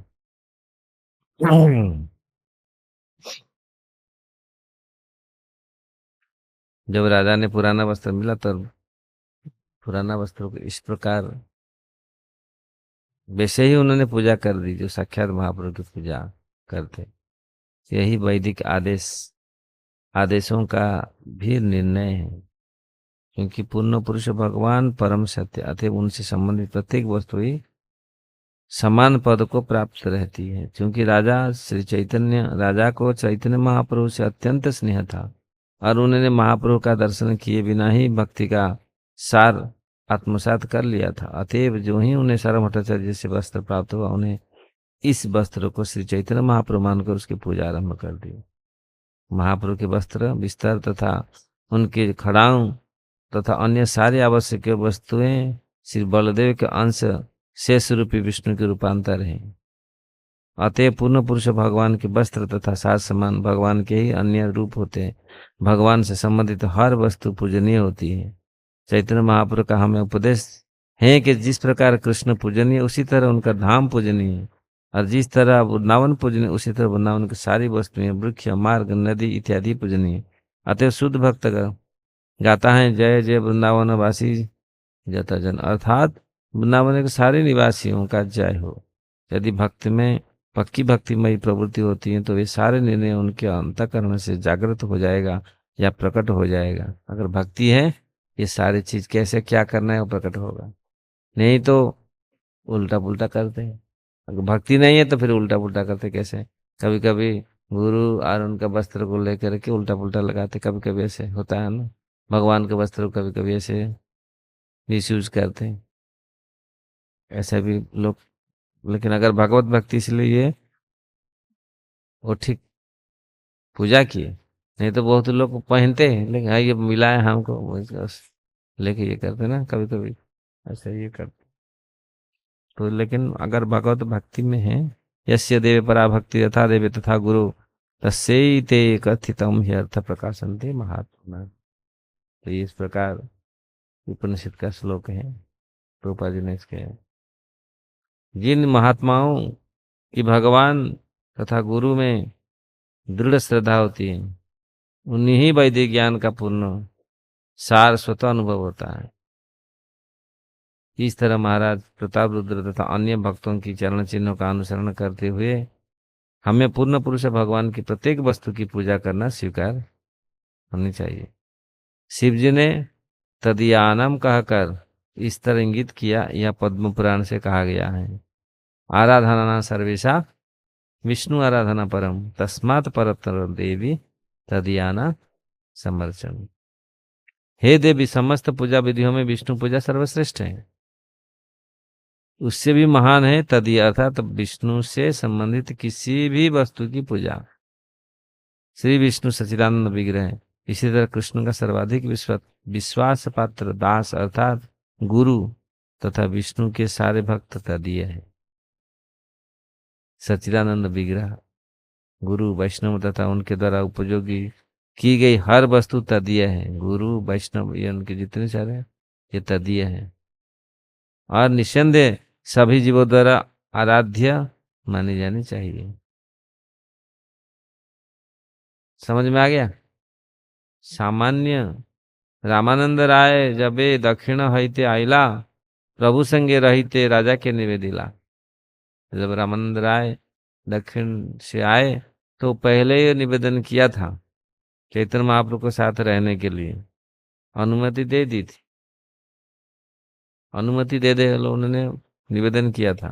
जब राजा ने पुराना वस्त्र मिला, तो पुराना वस्त्र को इस प्रकार वैसे ही उन्होंने पूजा कर दी जो साक्षात महाप्रभु की पूजा करते। यही वैदिक आदेशों का भी निर्णय है, क्योंकि पूर्ण पुरुष भगवान परम सत्य, अतः उनसे संबंधित प्रत्येक वस्तु ही समान पद को प्राप्त रहती है। क्योंकि राजा को चैतन्य महाप्रभु से अत्यंत स्नेह था, और उन्होंने महाप्रभु का दर्शन किए बिना ही भक्ति का सार आत्मसात कर लिया था। अतएव जो ही उन्हें सार्वभौम भट्टाचार्य से वस्त्र प्राप्त हुआ, उन्हें इस वस्त्र को श्री चैतन्य महाप्रभु मानकर उसकी पूजा आरंभ कर दी। महाप्रभु के वस्त्र, बिस्तर तथा उनके खड़ाऊ तथा अन्य सारी आवश्यक वस्तुएं श्री बलदेव के अंश शेष रूपी विष्णु के रूपांतर है। अतः पूर्ण पुरुष भगवान के वस्त्र तथा साज समान भगवान के ही अन्य रूप होते हैं। भगवान से संबंधित हर वस्तु पूजनीय होती है। चैतन्य महाप्रभु का हमें उपदेश है कि जिस प्रकार कृष्ण पूजनीय, उसी तरह उनका धाम पूजनीय है, और जिस तरह वृंदावन पूजनीय, उसी तरह वृंदावन की सारी वस्तुएं, वृक्ष, मार्ग, नदी इत्यादि पूजनीय। अतः शुद्ध भक्त गाता है जय जय वृंदावन वासी जता जन, अर्थात वृंदावन के सारे निवासियों का जय हो। यदि भक्त में पक्की भक्तिमयी प्रवृत्ति होती है, तो वे सारे निर्णय उनके अंतःकरण से जागृत हो जाएगा या प्रकट हो जाएगा। अगर भक्ति है, ये सारी चीज कैसे क्या करना है वो प्रकट होगा, नहीं तो उल्टा पुल्टा करते हैं। अगर भक्ति नहीं है तो फिर उल्टा पुल्टा करते कैसे? कभी कभी गुरु और उनका वस्त्र को लेकर के उल्टा पुल्टा लगाते, कभी कभी ऐसे होता है ना। भगवान के वस्त्र को कभी कभी ऐसे मिसयूज करते हैं, ऐसे भी लोग। लेकिन अगर भगवत भक्ति, इसलिए ये वो ठीक पूजा किए, नहीं तो बहुत लोग पहनते हैं, लेकिन हाँ ये मिला है हमको, लेके ये करते ना, कभी कभी ऐसा ये करते। तो लेकिन अगर भगवत भक्ति में है, यस्य देव परा भक्ति यथा देवे तथा गुरु तस्यैते कथितम ही अर्थ प्रकाशन्ते महात्मा। तो इस प्रकार उपनिषद का श्लोक है, प्रभुपाद जी ने इसके। जिन महात्माओं की भगवान तथा गुरु में दृढ़ श्रद्धा होती है, उन्हीं ही वैदिक ज्ञान का पूर्ण सार स्वतः अनुभव होता है। इस तरह महाराज प्रताप रुद्र तथा अन्य भक्तों की चरण चिन्हों का अनुसरण करते हुए हमें पूर्ण पुरुष भगवान की प्रत्येक वस्तु की पूजा करना स्वीकार होनी चाहिए। शिव जी ने तदीयानम कहकर इस तरह इंगित किया, यह पद्म पुराण से कहा गया है। आराधना सर्वेशा विष्णु आराधना परम, तस्मात् परतर देवी तदीयाना समर्चन। हे देवी, समस्त पूजा विधियों में विष्णु पूजा सर्वश्रेष्ठ है, उससे भी महान है तदीय, अर्थात विष्णु से संबंधित किसी भी वस्तु की पूजा। श्री विष्णु सच्चिदानंद विग्रह है। इसी तरह कृष्ण का सर्वाधिक विश्वास पात्र दास अर्थात गुरु तथा विष्णु के सारे भक्त तदीय है। सच्चिदानंद विग्रह, गुरु, वैष्णव तथा उनके द्वारा उपयोगी की गई हर वस्तु तदीय है। गुरु, वैष्णव, ये उनके जितने सारे हैं, ये तदीय है, और निस्संदेह सभी जीवों द्वारा आराध्य मानी जानी चाहिए। समझ में आ गया? सामान्य रामानंद राय जबे दक्षिण हईते आइला, प्रभु संगे रहीते राजा के निवेदिला। जब रामानंद राय दक्षिण से आए तो पहले ये निवेदन किया था चैतन्य महाप्रभु के साथ रहने के लिए अनुमति दे दी थी। अनुमति दे दे लो उन्होंने निवेदन किया था।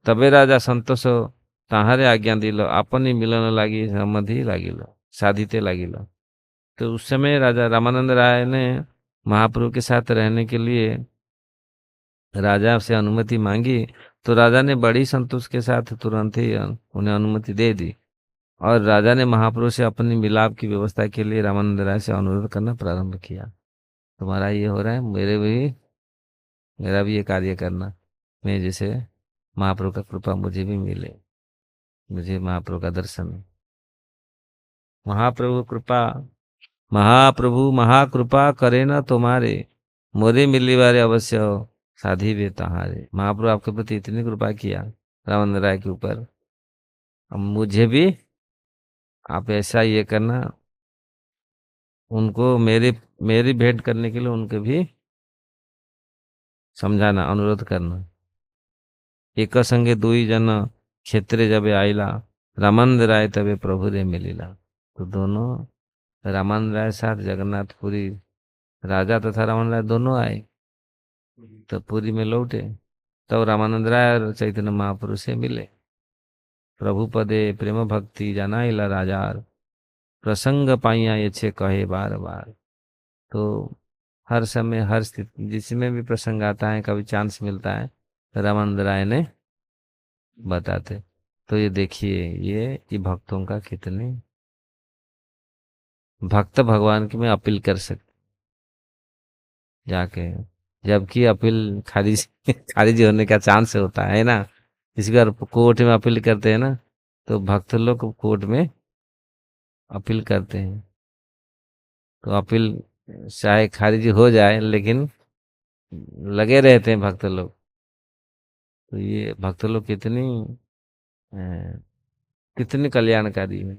तबे राजा संतोष हो, ताहारे आज्ञा दिलो आपन ही मिलन लागी सम्मति लागिलो साधिते लागिलो। तो उस समय राजा रामानंद राय ने महाप्रभु के साथ रहने के लिए राजा से अनुमति मांगी। तो राजा ने बड़ी संतोष के साथ तुरंत ही उन्हें अनुमति दे दी। और राजा ने महाप्रभु से अपनी मिलाप की व्यवस्था के लिए रामानंद राय से अनुरोध करना प्रारंभ किया। तुम्हारा ये हो रहा है, मेरा भी ये कार्य करना, मैं जैसे महाप्रभु का कृपा मुझे भी मिले, मुझे महाप्रभु का दर्शन। महाप्रभु कृपा, महाप्रभु महाकृपा करे ना तुम्हारे, मोरे मिली बारे अवश्य हो साधी वे तहारे। महाप्रभु आपके प्रति इतनी कृपा किया रामानंद राय के ऊपर, अब मुझे भी आप ऐसा ये करना, उनको मेरी मेरी भेंट करने के लिए उनको भी समझाना, अनुरोध करना। एक संगे दुई जन क्षेत्रे जब आइला, रामानंद राय तबे प्रभु रे मिलिला। तो दोनों रामानंद राय साथ जगन्नाथपुरी राजा तथा रामानंद राय दोनों आए, तो पुरी में लौटे। तब रामानंद राय और चैतन्य महाप्रभु से मिले। प्रभु पदे प्रेम भक्ति जनाइला राजार, प्रसंग पाइया ये छे कहे बार बार। तो हर समय हर स्थिति जिसमें भी प्रसंग आता है, कभी चांस मिलता है, रामानंद राय ने बताते। तो ये देखिए ये भक्तों का कितने भक्त भगवान की में अपील कर सकते जाके, जबकि अपील खारिज खारिज होने का चांस होता है ना। इस बार कोर्ट में अपील करते हैं ना, तो भक्त लोग कोर्ट में अपील करते हैं, तो अपील चाहे खारिज हो जाए लेकिन लगे रहते हैं भक्त लोग। तो ये भक्त लोग अ, कितनी कल्याणकारी है।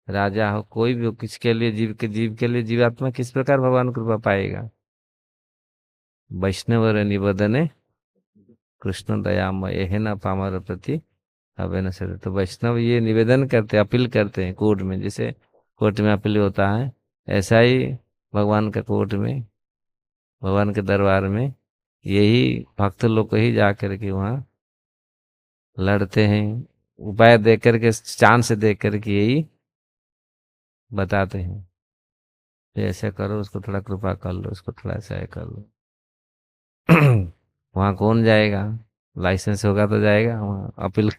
राजा हो कोई भी हो, किसके लिए जीव के लिए जीवात्मा किस प्रकार भगवान कृपा पाएगा। वैष्णव निबदने कृष्ण दयामय है न पामर प्रति अवे न सदे। तो वैष्णव ये निवेदन करते, अपील करते हैं कोर्ट में, जैसे कोर्ट में अपील होता है, ऐसा ही भगवान का कोर्ट में, भगवान के दरबार में यही भक्त लोग को ही जा करके वहाँ लड़ते हैं, उपाय दे करके, चांस दे करके यही बताते हैं, तो ऐसा करो, उसको थोड़ा कृपा कर लो, उसको थोड़ा ऐसा कर लो। वहाँ कौन जाएगा, लाइसेंस होगा तो जाएगा वहाँ अपील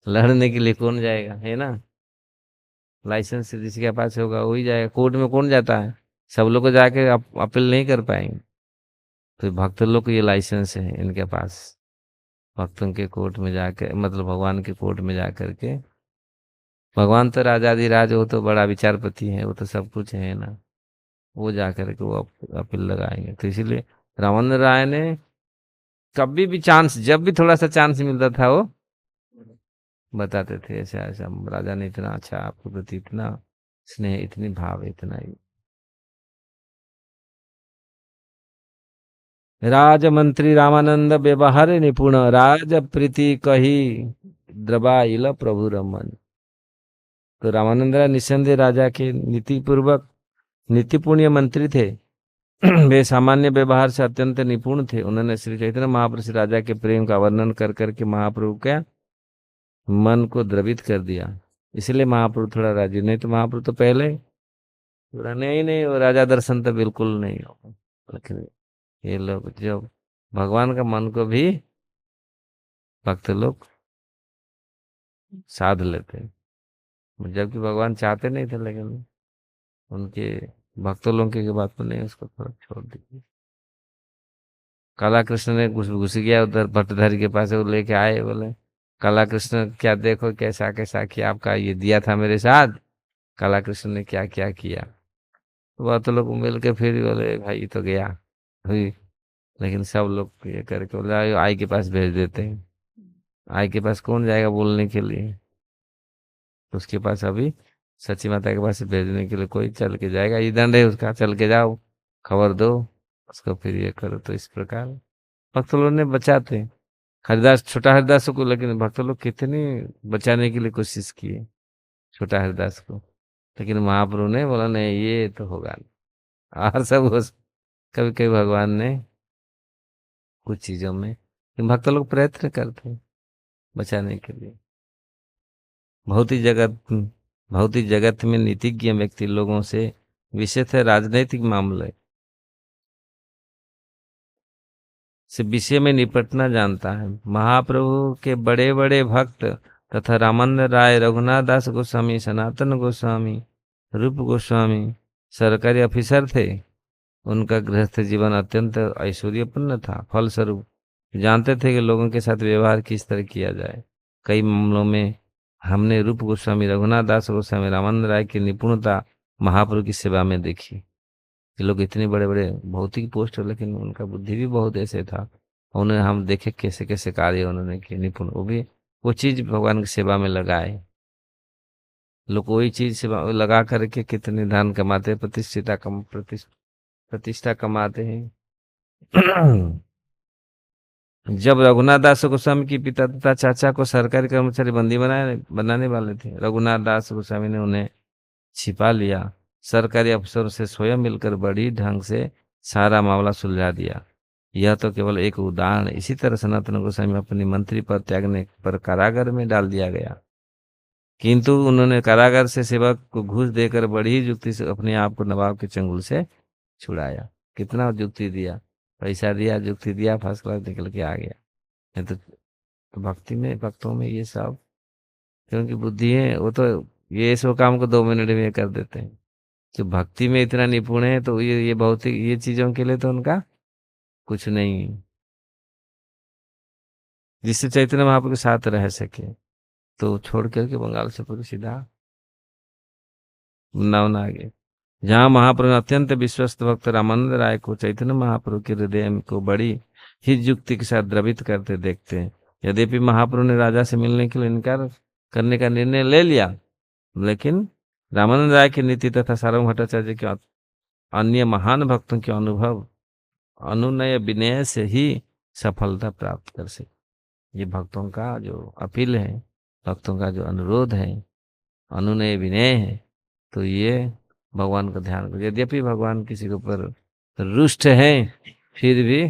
लड़ने के लिए कौन जाएगा, है ना। लाइसेंस जिसके पास होगा वही जाएगा। कोर्ट में कौन जाता है, सब लोग को जाके अपील नहीं कर पाएंगे। तो भक्त लोग को ये लाइसेंस है इनके पास, भक्तों के कोर्ट में जाकर, मतलब भगवान के कोर्ट में जाकर के। भगवान तो राजाधिराज, वो तो बड़ा विचारपति है, वो तो सब कुछ है ना, वो जाकर के वो अपील लगाएंगे। तो इसीलिए रामानंद राय ने कभी भी चांस, जब भी थोड़ा सा चांस मिलता था वो बताते थे, ऐसा ऐसा राजा ने इतना अच्छा आपके प्रति, इतना स्नेह, इतनी भाव, इतना ही। राजमंत्री रामानंद व्यवहार निपुण, राज प्रीति कही द्रबाइल प्रभु रमन। तो रामानंद राय निस्संदेह राजा के नीति पूर्वक नीतिपूर्ण मंत्री थे। वे सामान्य व्यवहार से अत्यंत निपुण थे। उन्होंने श्री चैतन्य महाप्रभु से राजा के प्रेम का वर्णन कर करके महाप्रभु का मन को द्रवित कर दिया। इसलिए महाप्रभु थोड़ा राजी, नहीं तो महाप्रभु तो पहले थोड़ा नहीं नहीं, वो राजा दर्शन तो बिल्कुल नहीं हो। लेकिन ये लोग जो भगवान का मन को भी भक्त लोग साध लेते हैं, जबकि भगवान चाहते नहीं थे, लेकिन उनके भक्तों लोगों की बात को नहीं, उसको थोड़ा छोड़ दीजिए। काला कृष्ण ने घुस घुस गया उधर भट्टधारी के पास, वो लेके आए, बोले काला कृष्ण क्या देखो कैसा कैसा किया, आपका ये दिया था मेरे साथ, काला कृष्ण ने क्या क्या किया। तो वह तो लोग मिल के फिर बोले भाई ये तो गया हुई। लेकिन सब लोग ये करके बोले आई के पास भेज देते हैं। आई के पास कौन जाएगा बोलने के लिए, तो उसके पास अभी सची माता के पास भेजने के लिए कोई चल के जाएगा, ये दंड है उसका, चल के जाओ खबर दो उसको, फिर ये करो। तो इस प्रकार भक्त लोग ने बचाते, हरिदास, छोटा हरिदास को, लेकिन भक्त लोग कितनी बचाने के लिए कोशिश किए। छोटा हरिदास को। लेकिन महाप्रभु ने बोला नहीं, ये तो होगा नहीं। और सब कभी कभी भगवान ने कुछ चीजों में, भक्त लोग प्रयत्न करते हैं बचाने के लिए। भौतिक जगत भौतिक जगत में नीतिज्ञ व्यक्ति लोगों से विशेषतः राजनीतिक मामले से विषय में निपटना जानता है। महाप्रभु के बड़े बड़े भक्त तथा रामानंद राय, रघुनाथ दास गोस्वामी, सनातन गोस्वामी, रूप गोस्वामी सरकारी अफिसर थे। उनका गृहस्थ जीवन अत्यंत ऐश्वर्यपूर्ण था। फलस्वरूप जानते थे कि लोगों के साथ व्यवहार किस तरह किया जाए। कई मामलों में हमने रूप गोस्वामी, रघुनाथ दास गोस्वामी, रामानंद राय की निपुणता महाप्रभु की सेवा में देखी। ये लोग इतने बड़े बड़े भौतिक पोस्ट, लेकिन उनका बुद्धि भी बहुत ऐसे था। उन्हें हम देखे कैसे कैसे कार्य उन्होंने किए निपुण, वो भी वो चीज भगवान की सेवा में लगाए। लोग वही चीज सेवा लगा करके कितने धन कमाते हैं, प्रतिष्ठा कमाते हैं। जब रघुनाथ दास गोस्वामी की पिता तथा चाचा को सरकारी कर्मचारी बंदी बनाने वाले थे, रघुनाथ दास गोस्वामी ने उन्हें छिपा लिया। सरकारी अफसरों से स्वयं मिलकर बड़ी ढंग से सारा मामला सुलझा दिया। यह तो केवल एक उदाहरण। इसी तरह सनातन गोस्वामी अपनी मंत्री पद त्यागने पर कारागार में डाल दिया गया, किंतु उन्होंने कारागार से सेवक को घूस देकर बड़ी ही युक्ति से अपने आप को नवाब के चंगुल से छुड़ाया। कितना युक्ति दिया, पैसा दिया, युक्ति दिया, फर्स्ट क्लास निकल के आ गया। नहीं तो भक्ति में, भक्तों में ये सब, क्योंकि बुद्धि है वो तो ये सब काम को 2 मिनट में कर देते हैं। जो भक्ति में इतना निपुण है तो ये भौतिक ये चीजों के लिए तो उनका कुछ नहीं है। जिससे चैतन्य महाप्रभु के साथ रह सके तो छोड़ करके बंगाल से पूरी सीधा वृंदावन आ गए। जहाँ महाप्रभु ने अत्यंत विश्वस्त भक्त रामानंद राय को चैतन्य महाप्रभु के हृदय को बड़ी ही युक्ति के साथ द्रवित करते देखते हैं। यद्यपि महाप्रभु ने राजा से मिलने के लिए इनकार करने का निर्णय ले लिया, लेकिन रामानंद राय की नीति तथा सार्वभौम भट्टाचार्य के अन्य महान भक्तों के अनुभव, अनुनय, विनय से ही सफलता प्राप्त कर सके। ये भक्तों का जो अपील है, भक्तों का जो अनुरोध है, अनुनय विनय है, तो ये भगवान का ध्यान करो। यद्यपि भगवान किसी के ऊपर रुष्ट हैं, फिर भी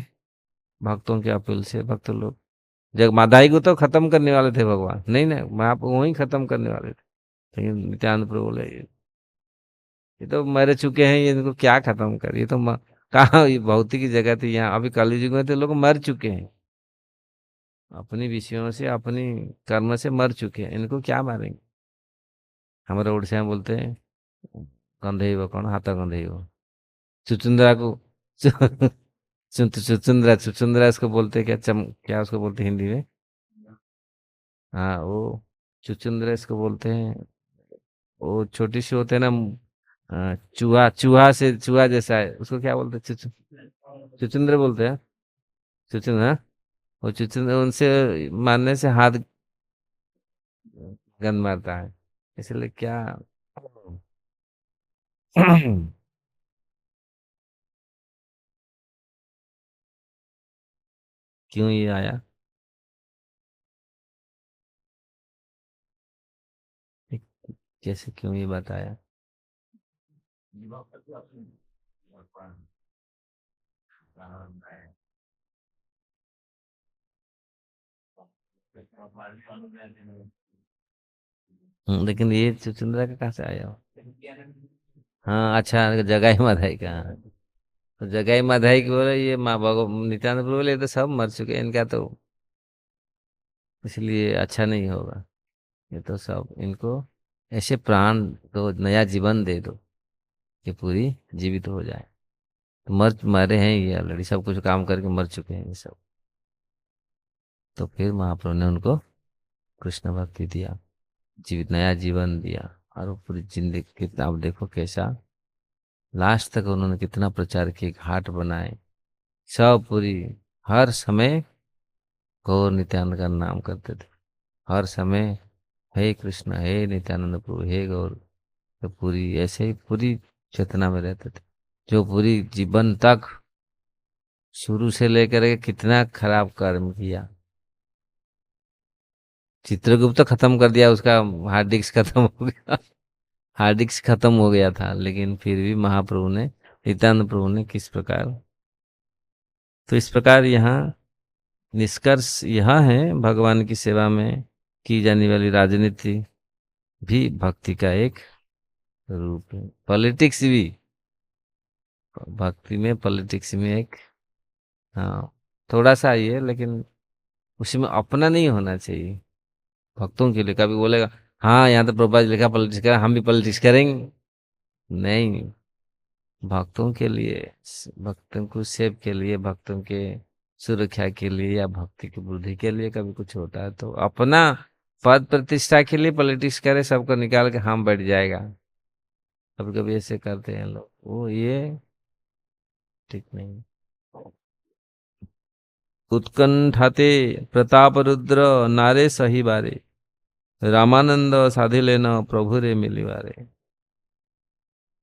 भक्तों के अपील से भक्त लोग, जब मादाई को तो खत्म करने वाले थे भगवान, नहीं ना, आप वहीं खत्म करने वाले थे। लेकिन नित्यानंद प्रभु बोले ये तो मर चुके हैं, ये इनको क्या खत्म कर, ये तो कहाँ, ये भौतिक की जगह थी, यहाँ अभी कलयुग युग में तो लोग मर चुके हैं, अपनी विषयों से, अपनी कर्म से मर चुके हैं, इनको क्या मारेंगे। हमारे उड़िया में बोलते हैं गंधेई कौन, हाथा गंधेई चुचुंदरा को चुचुंदरा, चुचुंदरा इसको बोलते हैं क्या, क्या उसको बोलते हैं हिंदी में, हाँ वो चुचुंदरा इसको बोलते हैं। वो छोटी सी होते हैं ना, चूहा, चूहा से चूहा जैसा है, उसको क्या बोलते हैं, चुचुंदर बोलते हैं। चुचुंदर, हाँ, वो चुचुंदर उनसे मारने से हाथ गंद मारता है, इसलिए क्या क्यों ये आया, कैसे क्यों ये बताया। लेकिन ये चुचुंदरा का कहाँ से आया हो? हाँ अच्छा, जगाई माधाई का, हाँ। तो जगाई माधाई की बोले ये माँ भगव नित्यानंद प्रभु बोले ये तो सब मर चुके हैं, इनका तो इसलिए अच्छा नहीं होगा। ये तो सब इनको ऐसे प्राण दो, नया जीवन दे दो कि पूरी जीवित हो जाए। तो मरे हैं ये ऑलरेडी, सब कुछ काम करके मर चुके हैं ये सब। तो फिर महाप्रभु ने उनको कृष्ण भक्ति दिया, जीवित नया जीवन दिया, और वो पूरी जिंदगी कितना, आप देखो कैसा लास्ट तक उन्होंने कितना प्रचार किए, घाट बनाए, सब पूरी, हर समय गौर नित्यानंद का नाम करते थे, हर समय हे कृष्ण, हे नित्यानंद प्रभु, हे गौर। तो पूरी ऐसे ही पूरी चेतना में रहते थे, जो पूरी जीवन तक शुरू से लेकर के कितना खराब कर्म किया, चित्रगुप्त खत्म कर दिया, उसका हार्ड डिस्क खत्म हो गया। हार्ड डिस्क खत्म हो गया था, लेकिन फिर भी महाप्रभु ने, नित्यानंद प्रभु ने किस प्रकार। तो इस प्रकार यहाँ निष्कर्ष यह है, भगवान की सेवा में की जाने वाली राजनीति भी भक्ति का एक रूप है। पॉलिटिक्स भी, भक्ति में पॉलिटिक्स में एक, हाँ, थोड़ा सा ही है, लेकिन उसमें अपना नहीं होना चाहिए। भक्तों के लिए कभी बोलेगा हाँ यहाँ तो प्रभुपाद जी लिखा पॉलिटिक्स कर, हम भी पॉलिटिक्स करेंगे, नहीं। भक्तों के लिए, भक्तों को सेव के लिए, भक्तों के सुरक्षा के लिए या भक्ति की वृद्धि के लिए कभी कुछ होता है तो अपना पद प्रतिष्ठा के लिए पॉलिटिक्स करे, सबको निकाल के हम बैठ जाएगा। कभी कभी ऐसे करते हैं लोग, वो ये ठीक नहीं। उत्कंठाते प्रताप रुद्र नारे सही बारे, रामानंद साधि लेना प्रभु रे मिलिवारे।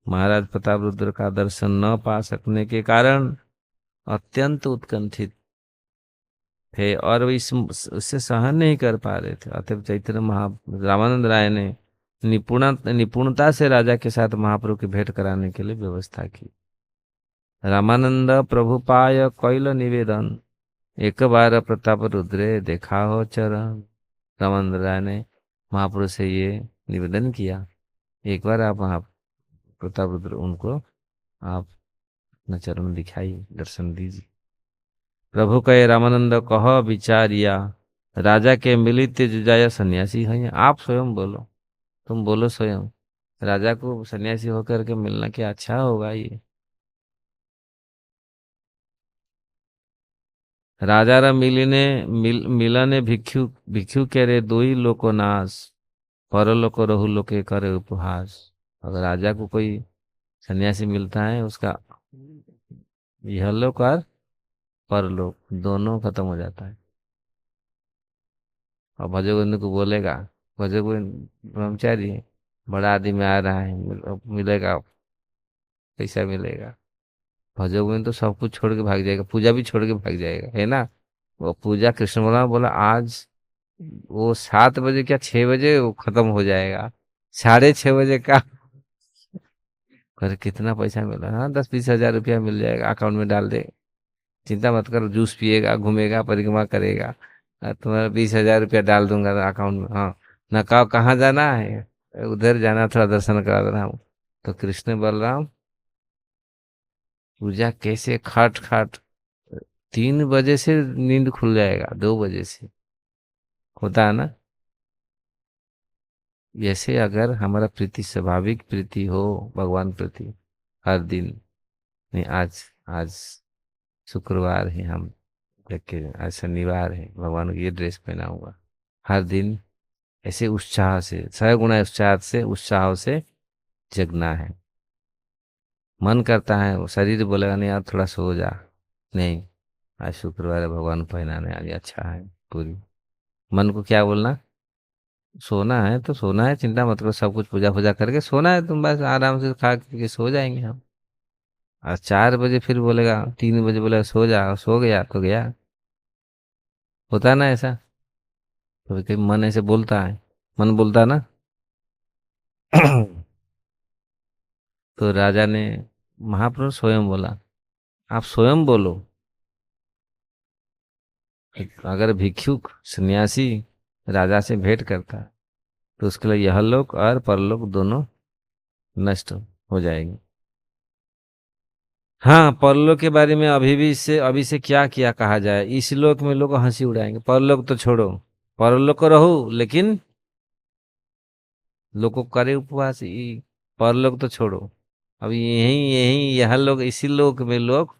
महाराज प्रताप रुद्र का दर्शन न पा सकने के कारण अत्यंत उत्कंठित थे और वो इस उससे सहन नहीं कर पा रहे थे। अतः चैतन्य रामानंद राय ने निपुणता से राजा के साथ महाप्रभु की भेंट कराने के लिए व्यवस्था की। रामानंद प्रभु पाय कैल निवेदन, एक बार प्रताप रुद्रे देखा हो चरण। रामानंद राय ने महाप्रभु से ये निवेदन किया, एक बार आप वहाँ प्रताप रुद्र उनको आप अपना चरण दिखाइए, दर्शन दीजिए। प्रभु कहे रामानंद कह विचारिया, राजा के मिलित जुजाया सन्यासी है। आप स्वयं बोलो, तुम बोलो स्वयं, राजा को सन्यासी होकर के मिलना क्या अच्छा होगा ये। राजा रा मिलने मिलने भिक्षु भिक्षु के रे दो ही लोको नाश, परलोक रहु लोके करे उपहास। अगर राजा को कोई सन्यासी मिलता है, उसका यह लोक और परलोक दोनों खत्म हो जाता है। और भजगोविंद को बोलेगा, भजगोविंद ब्रह्मचारी है, बड़ा आदमी आ रहा है, मिलेगा, पैसा मिलेगा। भजगोविंद तो सब कुछ छोड़ के भाग जाएगा, पूजा भी छोड़ के भाग जाएगा, है ना। वो पूजा कृष्ण बोला बोला आज वो 7 बजे क्या 6 बजे वो खत्म हो जाएगा, 6:30 बजे का। कर कितना पैसा मिला, हाँ 10-20 हज़ार रुपया मिल जाएगा, अकाउंट में डाल दे, चिंता मत करो, जूस पिएगा, घूमेगा, परिक्रमा करेगा, तुम्हारा 20 हज़ार रुपया डाल दूंगा अकाउंट में। हाँ, ना कहा कहाँ जाना है, उधर जाना, थोड़ा दर्शन करा देना हूँ। तो कृष्ण बलराम पूजा कैसे खाट खाट, 3 बजे से नींद खुल जाएगा, 2 बजे से, होता है ना। जैसे अगर हमारा प्रीति स्वाभाविक प्रीति हो भगवान प्रति, हर दिन, नहीं आज, आज शुक्रवार है, हम देखे आज शनिवार है, भगवान को ये ड्रेस पहनाऊंगा, हर दिन ऐसे उत्साह से, 100 गुना उत्साह से जगना है। मन करता है, वो शरीर बोलेगा नहीं यार थोड़ा सो जा, नहीं, आज शुक्रवार है, भगवान को पहनाने आज अच्छा है पूरी। मन को क्या बोलना, सोना है तो सोना है, चिंता मत करो, सब कुछ पूजा पूजा करके सोना है, तुम बस आराम से खा के सो जाएंगे हम। और 4 बजे फिर बोलेगा, 3 बजे बोलेगा सो जा, और सो गया तो गया, होता है ना ऐसा। तो कभी मन ऐसे बोलता है, मन बोलता है ना। तो राजा ने, महाप्रभु स्वयं बोला, आप स्वयं बोलो, अगर भिक्षुक सन्यासी राजा से भेंट करता है तो उसके लिए यह लोक और परलोक दोनों नष्ट हो जाएंगे। हाँ, परलोक के बारे में अभी से क्या किया कहा जाए, इस लोक में लोग हंसी उड़ाएंगे, परलोक तो छोड़ो, परलोक को रहो, लेकिन लोग को करे उपवास, परलोक तो छोड़ो। अभी यही यही यह लोग, इसी लोक में लोग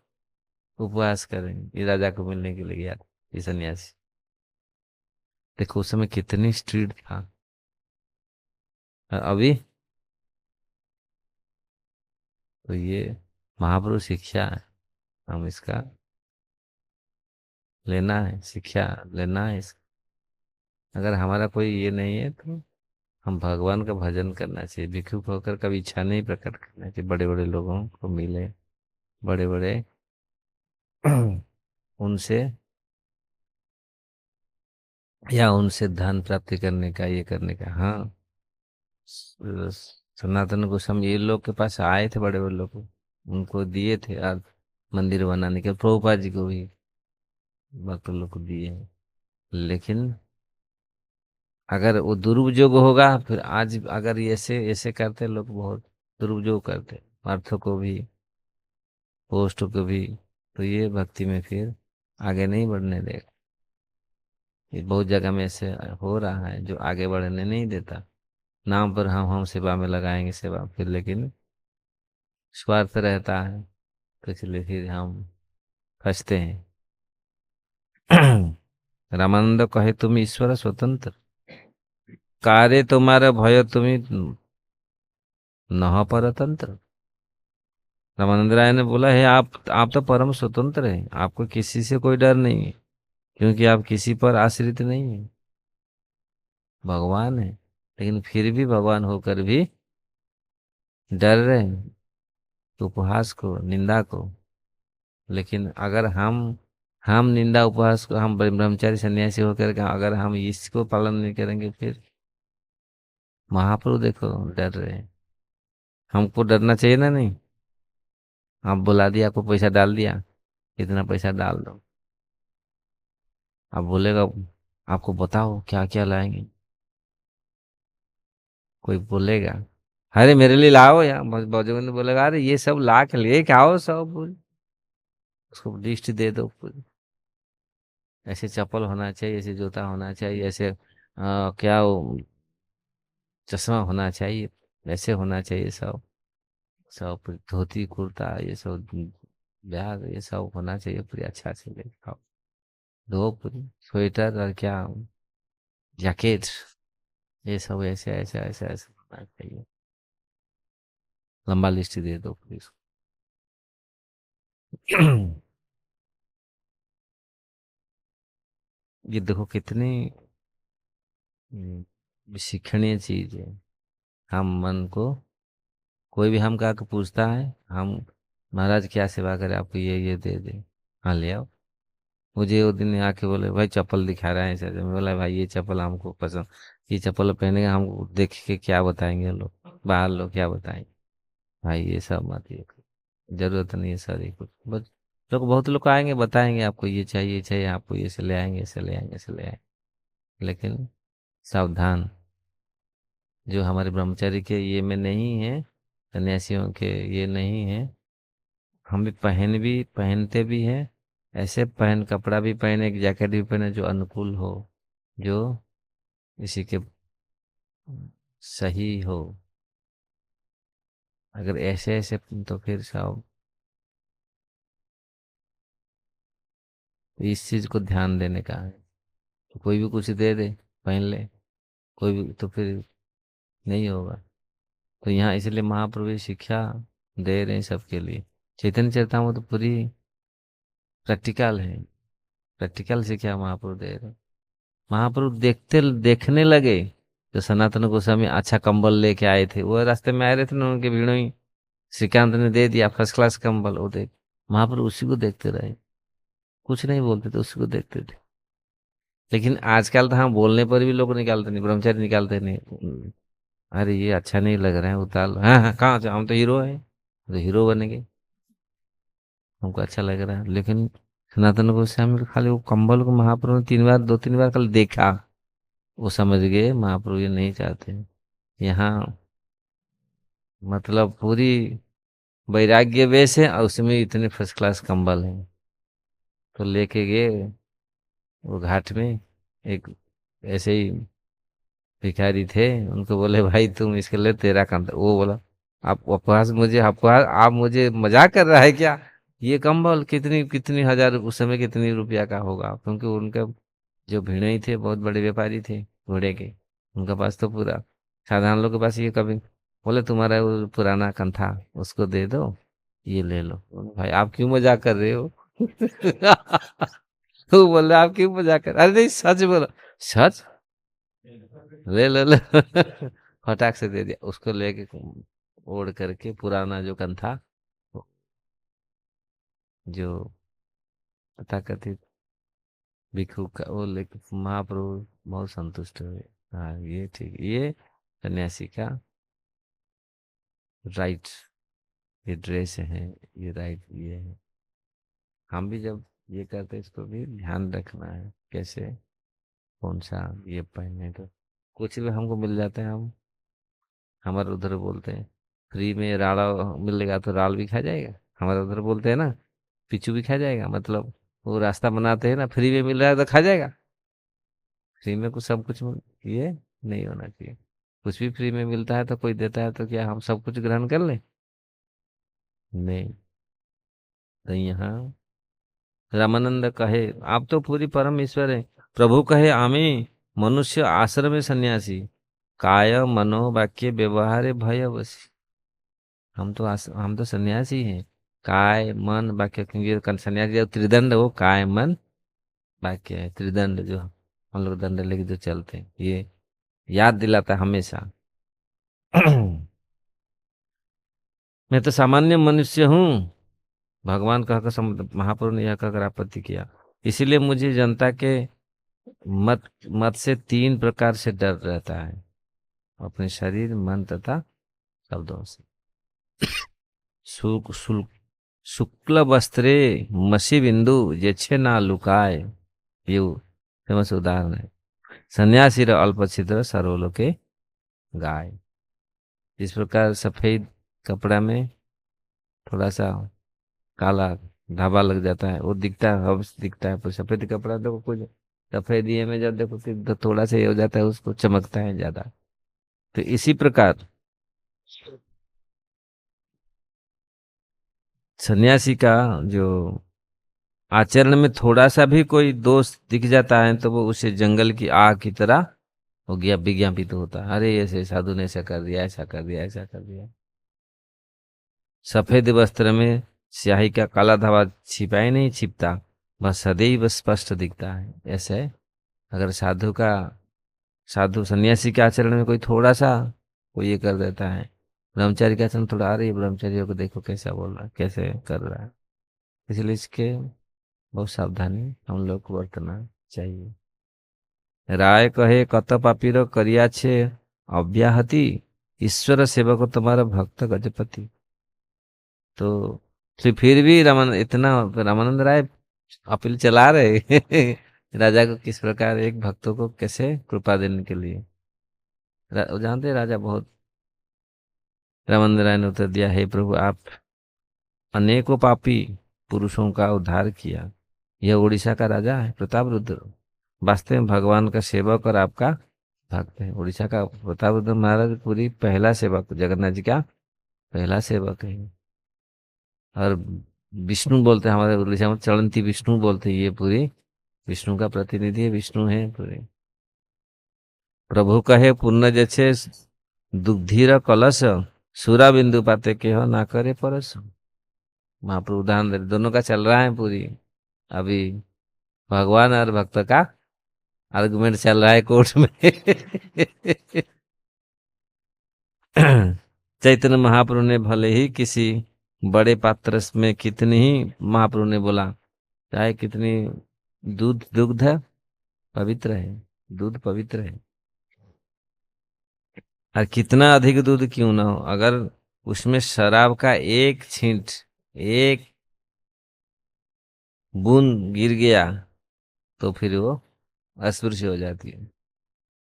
उपवास करेंगे, ये राजा को मिलने के लिए गया ये सन्यासी। देखो उस समय कितनी स्ट्रीट था, और अभी। तो ये महापुरुष शिक्षा है, हम इसका लेना है, शिक्षा लेना है अगर हमारा कोई ये नहीं है तो हम भगवान का भजन करना चाहिए, भिक्षुक होकर कभी इच्छा नहीं प्रकट करना चाहिए, बड़े बड़े लोगों को मिले, बड़े बड़े उनसे या उनसे धन प्राप्ति करने का, ये करने का। हाँ, सनातन गोस्वामी ये लोग के पास आए थे, बड़े बड़े लोग, उनको दिए थे आज मंदिर बनाने के, प्रभुपाद जी को भी भक्त लोग को दिए हैं। लेकिन अगर वो दुरुपयोग होगा, फिर आज अगर ऐसे ऐसे करते लोग, बहुत दुरुपयोग करते अर्थों को भी, पोस्ट को भी, तो ये भक्ति में फिर आगे नहीं बढ़ने देगा। ये बहुत जगह में ऐसे हो रहा है जो आगे बढ़ने नहीं देता। नाम पर हम सेवा में लगाएंगे सेवा, फिर लेकिन स्वार्थ रहता है, तो इसलिए फिर हम फंसते हैं। रामानंद कहे तुम ईश्वर स्वतंत्र, कार्य तुम्हारा भय तुम्हें नह परतंत्र। रामानंद राय ने बोला है, आप तो परम स्वतंत्र हैं, आपको किसी से कोई डर नहीं है, क्योंकि आप किसी पर आश्रित नहीं है, भगवान है। लेकिन फिर भी भगवान होकर भी डर रहे हैं उपहास को, निंदा को। लेकिन अगर हम निंदा उपहास को, हम ब्रह्मचारी सन्यासी होकर के अगर हम इसको पालन नहीं करेंगे, फिर महाप्रभु देखो डर रहे हैं। हमको डरना चाहिए ना? नहीं, आप बुला दिया, आपको पैसा डाल दिया, इतना पैसा डाल दो, अब बोलेगा आपको बताओ क्या क्या लाएंगे, कोई बोलेगा अरे मेरे लिए लाओ, या बजरंग बोलेगा अरे ये सब ला के लेके आओ सब पूरी, उसको लिस्ट दे दो पूरी। ऐसे चप्पल होना चाहिए, ऐसे जूता होना चाहिए, ऐसे क्या वो, चश्मा होना चाहिए, ऐसे होना चाहिए सब, सब पूरी धोती कुर्ता ये सब, बैग ये सब होना चाहिए पूरी अच्छा से, लेके आओ दो पूरी, स्वेटर और क्या जैकेट, ये सब ऐसे ऐसे ऐसे ऐसे होना चाहिए, लंबा लिस्ट दे दो प्लीज। ये देखो कितनी शिक्षणीय चीज है। हम मन को, कोई भी हम कहा के पूछता है, हम महाराज क्या सेवा करे, आपको ये दे दे, हाँ ले आओ। मुझे वो दिन आके बोले भाई चप्पल दिखा रहा है ऐसे ऐसे। मैं बोला भाई ये चप्पल हमको पसंद, ये चप्पल पहनेंगे, हम देख के क्या बताएंगे लोग, बाहर लोग क्या बताएंगे। भाई ये सब मत, ये जरूरत नहीं है सर, ये कुछ बस लोग, बहुत लोग आएंगे बताएंगे आपको ये चाहिए, ये चाहिए, आपको ये से ले आएंगे, ऐसे ले आएंगे, ऐसे ले आएंगे। लेकिन सावधान, जो हमारे ब्रह्मचारी के ये में नहीं है, सन्यासियों के ये नहीं है, हम भी पहनते भी हैं, ऐसे पहन कपड़ा भी पहने, एक जैकेट भी पहने जो अनुकूल हो, जो इसी के सही हो। अगर ऐसे ऐसे तो फिर सब इस चीज को ध्यान देने का है। तो कोई भी कुछ दे दे, पहन ले, कोई भी, तो फिर नहीं होगा। तो यहाँ इसलिए महाप्रभु ये शिक्षा दे रहे हैं सबके लिए। चैतन्य चरितामृत तो पूरी प्रैक्टिकल है, प्रैक्टिकल शिक्षा महाप्रभु दे रहे हैं। महाप्रभु देखने लगे, तो सनातन गोस्वामी अच्छा कंबल लेके आए थे, वो रास्ते में आए रहे थे ना, उनके भीड़ों ही श्रीकांत ने दे दिया फर्स्ट क्लास कंबल, वो देख, महाप्रभु उसी को देखते रहे, कुछ नहीं बोलते थे, उसी को देखते थे। लेकिन आजकल तो हाँ, बोलने पर भी लोग निकालते नहीं, ब्रह्मचारी निकालते नहीं। अरे ये अच्छा नहीं लग रहा है, उतार लो। हाँ हाँ, कहाँ से, हम तो हीरो हैं, तो हीरो बनेंगे, हमको अच्छा लग रहा है। लेकिन सनातन गोस्वामी को खाली वो कंबल को महाप्रभु ने 3 बार, 2-3 बार कल देखा, वो समझ गए महाप्रभु ये नहीं चाहते हैं। यहाँ मतलब पूरी वैराग्य वेश है, और उसमें इतने फर्स्ट क्लास कंबल हैं। तो लेके गए वो घाट में, एक ऐसे ही भिखारी थे, उनको बोले भाई तुम इसके लिए, तेरा काम था। वो बोला आप उपहास, मुझे उपहास, आप मुझे मजाक कर रहा है क्या? ये कंबल कितनी कितनी हजार, उस समय कितनी रुपया का होगा, क्योंकि उनका जो भिड़े थे बहुत बड़े व्यापारी थे घोड़े के, उनके पास तो पूरा, साधारण लोग के पास ये कभी। बोले तुम्हारा वो पुराना कंथा उसको दे दो, ये ले लो। बोले, भाई आप क्यों मजाक कर रहे हो? वो बोल रहे आप क्यों मजाक कर, अरे नहीं सच बोलो, सच, ले ले ले। फटाक से दे दिया उसको, लेके ओढ़ करके पुराना जो कंथा, जो तथाकथित भिक्षु का वो, लेकिन महाप्रभु बहुत संतुष्ट हुए। हाँ ये ठीक, ये सन्यासी का राइट, ये ड्रेस है, ये राइट ये है। हम भी जब ये करते इसको भी ध्यान रखना है कैसे, कौन सा ये पहने, तो कुछ भी हमको मिल जाता है, हम हमारे उधर बोलते हैं फ्री में राड़ा मिलेगा तो राल भी खा जाएगा, हमारे उधर बोलते हैं ना पिचू भी खा जाएगा, मतलब वो रास्ता बनाते हैं ना, फ्री में मिल रहा है तो खा जाएगा। फ्री में कुछ सब कुछ ये नहीं होना चाहिए। कुछ भी फ्री में मिलता है तो कोई देता है तो क्या हम सब कुछ ग्रहण कर लें? नहीं। तो यहाँ रामानंद कहे, आप तो पूरी परम ईश्वर है। प्रभु कहे, आमी मनुष्य आश्रम में सन्यासी, काय मनो वाक्य व्यवहार भय बसी। हम तो सन्यासी हैं। काय मन वाक्य, क्योंकि सन्यासी जो त्रिदंड, वो काय मन वाक्य है, त्रिदंड जो हम लोग दंड लेके जो चलते हैं, ये याद दिलाता है हमेशा। मैं तो सामान्य मनुष्य हूँ, भगवान कहकर महाप्रभु ने यह कहकर आपत्ति किया। इसीलिए मुझे जनता के मत मत से तीन प्रकार से डर रहता है, अपने शरीर मन तथा शब्दों से। शुक शुल्क शुक्ल वस्त्रे मसी बिंदु यक्षे ना लुकाए, ये फेमस उदाहरण है। सन्यासी र अल्प छिद्र सर्वलोके गाय। इस प्रकार सफेद कपड़ा में थोड़ा सा काला धाबा लग जाता है, वो दिखता है, हब्स दिखता है, पर सफेद कपड़ा देखो कुछ सफेद ये में जब देखो कि थोड़ा सा ये हो जाता है, उसको चमकता है ज्यादा। तो इसी प्रकार सन्यासी का जो आचरण में थोड़ा सा भी कोई दोष दिख जाता है तो वो उसे जंगल की आग की तरह हो गया विज्ञापित होता है, अरे ऐसे साधु ने ऐसा कर दिया, ऐसा कर दिया, ऐसा कर दिया। सफेद वस्त्र में स्याही का काला धब्बा छिपा ही नहीं छिपता, बस सदैव स्पष्ट दिखता है। ऐसे अगर साधु सन्यासी के आचरण में कोई थोड़ा सा कोई ये कर देता है, ब्रह्मचारी का आचरण थोड़ा, अरे ब्रह्मचारियों को देखो कैसा बोल रहा है, कैसे कर रहा है। इसलिए इसके बहुत सावधानी हम लोग को बरतना चाहिए। राय कहे, कत पापीर करिया छे अव्याहति, ईश्वर सेवक तुम्हारा भक्त गजपति। तो फिर भी रमन इतना रामानंद राय अपील चला रहे राजा को किस प्रकार एक भक्तों को कैसे कृपा देने के लिए। वो जानते हैं राजा बहुत, रामानंद राय ने उत्तर दिया, हे प्रभु आप अनेकों पापी पुरुषों का उद्धार किया। यह उड़ीसा का राजा है प्रताप रुद्र, वास्तव में भगवान का सेवक और आपका भक्त है। उड़ीसा का प्रताप रुद्र महाराज पूरी पहला सेवक, जगन्नाथ जी का पहला सेवक है। और विष्णु बोलते हैं, हमारे उड़ीसा में चलंती विष्णु बोलते हैं, ये पूरी विष्णु का प्रतिनिधि है, विष्णु है पूरे। प्रभु कहे, पुण्य जैसे दुग्धीर कलश, सूरा बिंदु पाते के हो ना करे परस। महाप्रभु उदाहरण दोनों का चल रहा है पूरी अभी, भगवान और भक्त का आर्गुमेंट चल रहा है कोर्ट में। चैतन्य महाप्रभु ने भले ही किसी बड़े पात्र में कितनी ही, महाप्रभु ने बोला चाहे कितनी दूध दुग्ध पवित्र है, दूध पवित्र है, और कितना अधिक दूध क्यों ना हो, अगर उसमें शराब का एक छींट, एक बूंद गिर गया तो फिर वो अस्पृश्य हो जाती है।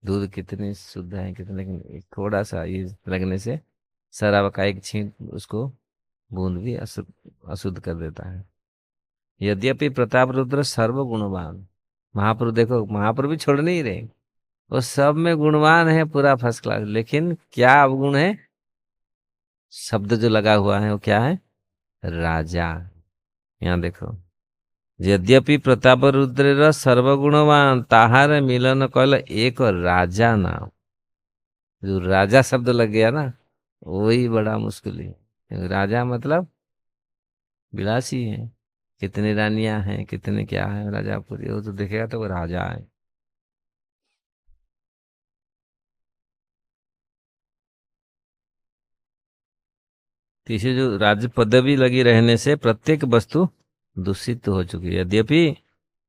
दूध कितनी शुद्ध है कितने, लेकिन एक थोड़ा सा ये लगने से शराब का एक छींट उसको बूंद भी अशुद्ध कर देता है। यद्यपि प्रताप रुद्र सर्व गुणवान, महाप्रभु देखो महाप्रभु भी छोड़ नहीं रहे, वो सब में गुणवान है पूरा फर्स्ट क्लास, लेकिन क्या अवगुण है, शब्द जो लगा हुआ है वो क्या है, राजा। यहाँ देखो, यद्यपि प्रताप रुद्र सर्वगुणवान ताहार मिलन कल एक राजा नाम। जो राजा शब्द लग गया ना, वही बड़ा मुश्किल है, क्योंकि राजा मतलब विलासी है, कितनी रानियां हैं कितने क्या है, राजा पूरी वो तो देखेगा तो वो राजा है। तो इसे जो राज्य पदवी लगी रहने से प्रत्येक वस्तु दूषित हो चुकी है। यद्यपि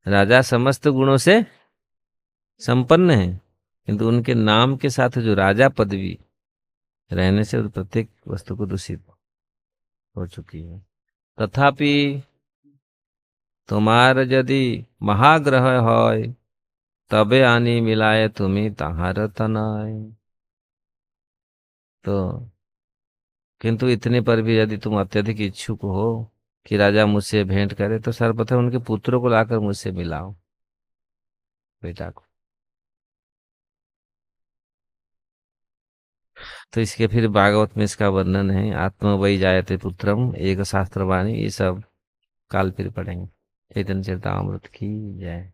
राजा समस्त गुणों से संपन्न है, किंतु उनके नाम के साथ जो राजा पदवी रहने से प्रत्येक वस्तु को दूषित हो चुकी है। तथापि तुम्हार यदि महाग्रह হয় तबे आनी मिलाए तुम्हें ताहार तनय। तो किंतु इतने पर भी यदि तुम अत्यधिक इच्छुक हो कि राजा मुझसे भेंट करे, तो सर्वप्रथम उनके पुत्रों को लाकर मुझसे मिलाओ, बेटा को। तो इसके फिर भागवत में इसका वर्णन है, आत्मा वही जायते पुत्रम एक शास्त्रवाणी, ये सब काल फिर पढ़ेंगे। चैतन्य चरितामृत की जय।